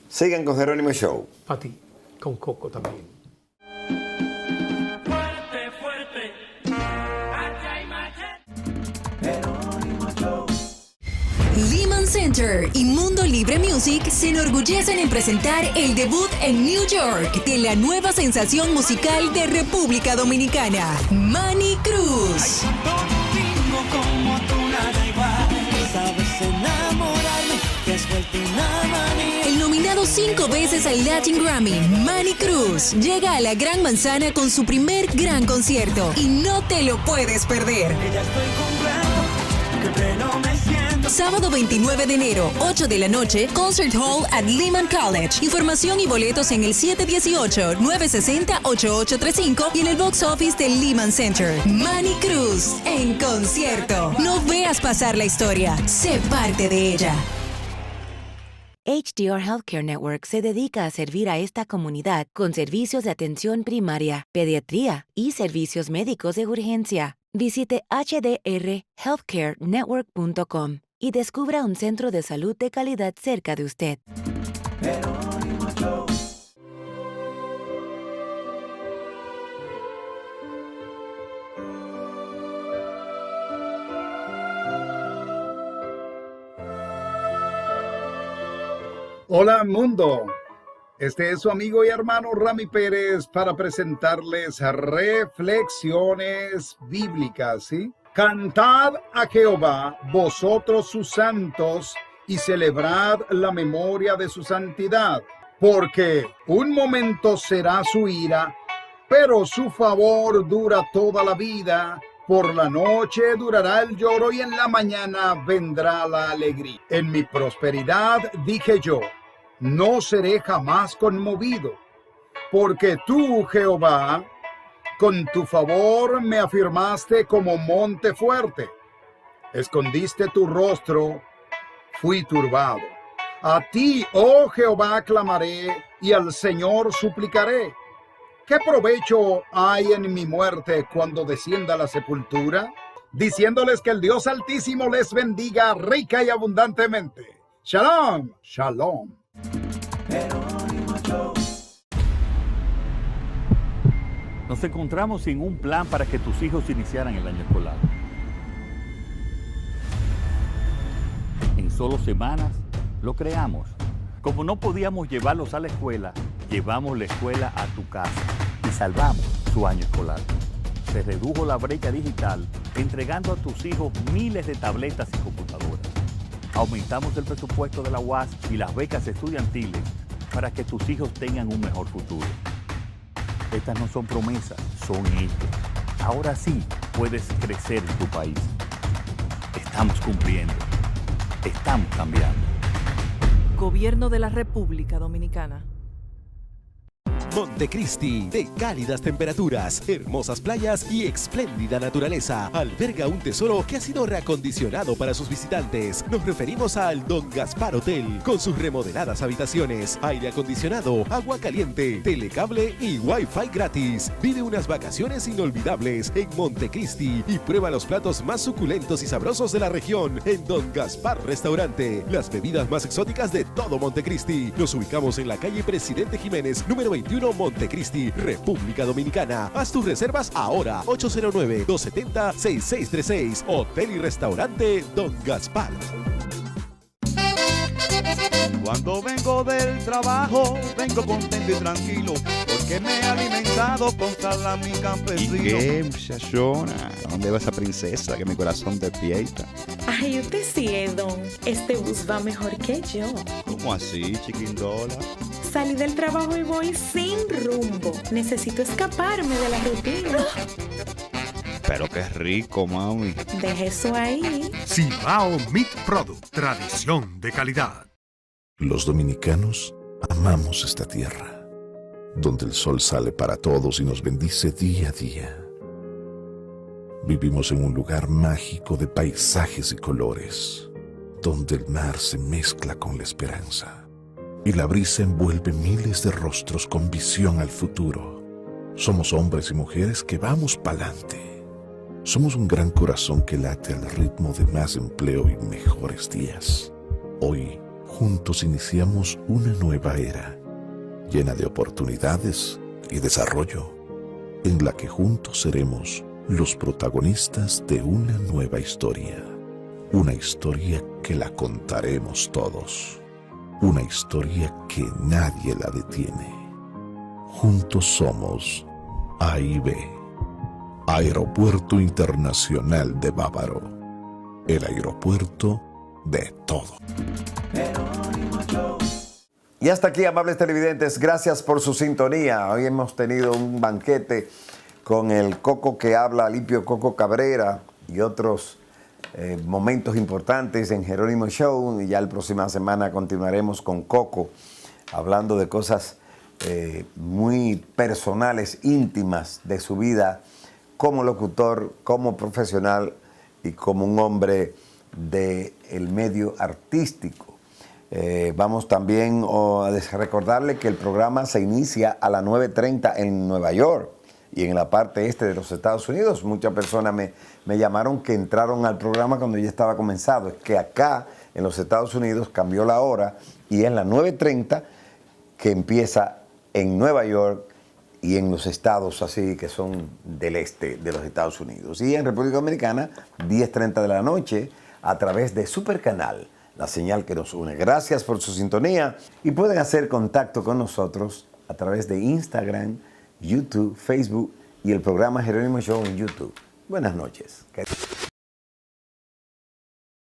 B: Sigan con Jerónimo Show.
V: A ti, con Coco también.
J: Lehman Center y Mundo Libre Music se enorgullecen en presentar el debut en New York de la nueva sensación musical de República Dominicana, Manny Cruz. El nominado 5 veces al Latin Grammy, Manny Cruz, llega a la Gran Manzana con su primer gran concierto y no te lo puedes perder. Sábado 29 de enero, 8 de la noche, Concert Hall at Lehman College. Información y boletos en el 718-960-8835 y en el box office del Lehman Center. Manny Cruz, en concierto. No veas pasar la historia, sé parte de ella.
R: HDR Healthcare Network se dedica a servir a esta comunidad con servicios de atención primaria, pediatría y servicios médicos de urgencia. Visite hdrhealthcarenetwork.com y descubra un centro de salud de calidad cerca de usted.
A: Hola mundo, este es su amigo y hermano Rami Pérez para presentarles reflexiones bíblicas, ¿sí? Cantad a Jehová, vosotros sus santos, y celebrad la memoria de su santidad, porque un momento será su ira, pero su favor dura toda la vida. Por la noche durará el lloro y en la mañana vendrá la alegría. En mi prosperidad dije yo, no seré jamás conmovido, porque tú, Jehová, con tu favor me afirmaste como monte fuerte. Escondiste tu rostro, fui turbado. A ti, oh Jehová, clamaré y al Señor suplicaré. ¿Qué provecho hay en mi muerte cuando descienda a la sepultura? Diciéndoles que el Dios Altísimo les bendiga rica y abundantemente. Shalom, shalom.
E: Nos encontramos sin un plan para que tus hijos iniciaran el año escolar. En solo semanas lo creamos. Como no podíamos llevarlos a la escuela, llevamos la escuela a tu casa y salvamos su año escolar. Se redujo la brecha digital entregando a tus hijos miles de tabletas y computadoras. Aumentamos el presupuesto de la UAS y las becas estudiantiles para que tus hijos tengan un mejor futuro. Estas no son promesas, son hechos. Ahora sí puedes crecer en tu país. Estamos cumpliendo. Estamos cambiando.
I: Gobierno de la República Dominicana.
O: Montecristi, de cálidas temperaturas, hermosas playas y espléndida naturaleza, alberga un tesoro que ha sido reacondicionado para sus visitantes. Nos referimos al Don Gaspar Hotel, con sus remodeladas habitaciones, aire acondicionado, agua caliente, telecable y wifi gratis. Vive unas vacaciones inolvidables en Montecristi y prueba los platos más suculentos y sabrosos de la región en Don Gaspar Restaurante. Las bebidas más exóticas de todo Montecristi. Nos ubicamos en la calle Presidente Jiménez, número 21, Montecristi, República Dominicana. Haz tus reservas ahora, 809-270-6636. Hotel y Restaurante Don Gaspar.
K: Cuando vengo del trabajo, vengo contento y tranquilo, porque me he alimentado con salami campesino.
W: ¿Y qué, muchachona? ¿A dónde va esa princesa que mi corazón despierta?
X: Ay, usted sí es, don. Este bus va mejor que yo.
W: ¿Cómo así, chiquindola?
X: Salí del trabajo y voy sin rumbo. Necesito escaparme de la rutina.
W: Pero qué rico, mami.
X: Deje eso ahí.
Y: Cibao Meat Product, tradición de calidad.
T: Los dominicanos amamos esta tierra, donde el sol sale para todos y nos bendice día a día. Vivimos en un lugar mágico de paisajes y colores, donde el mar se mezcla con la esperanza y la brisa envuelve miles de rostros con visión al futuro. Somos hombres y mujeres que vamos pa'lante. Somos un gran corazón que late al ritmo de más empleo y mejores días. Hoy, juntos iniciamos una nueva era, llena de oportunidades y desarrollo, en la que juntos seremos los protagonistas de una nueva historia. Una historia que la contaremos todos. Una historia que nadie la detiene. Juntos somos AIB, Aeropuerto Internacional de Bávaro, el aeropuerto de todo.
B: Y hasta aquí, amables televidentes, gracias por su sintonía. Hoy hemos tenido un banquete con el Coco que habla, Alipio Coco Cabrera, y otros momentos importantes en Jerónimo Show. Y ya la próxima semana continuaremos con Coco, hablando de cosas muy personales, íntimas de su vida como locutor, como profesional y como un hombre del medio artístico. Vamos también a recordarle que el programa se inicia a las 9:30 en Nueva York y en la parte este de los Estados Unidos. Muchas personas me llamaron que entraron al programa cuando ya estaba comenzado. Es que acá en los Estados Unidos cambió la hora y es las 9:30 que empieza en Nueva York y en los estados así que son del este de los Estados Unidos. Y en República Dominicana, 10:30 de la noche, a través de Supercanal, la señal que nos une. Gracias por su sintonía y pueden hacer contacto con nosotros a través de Instagram, YouTube, Facebook y el programa Jerónimo Show en YouTube. Buenas noches.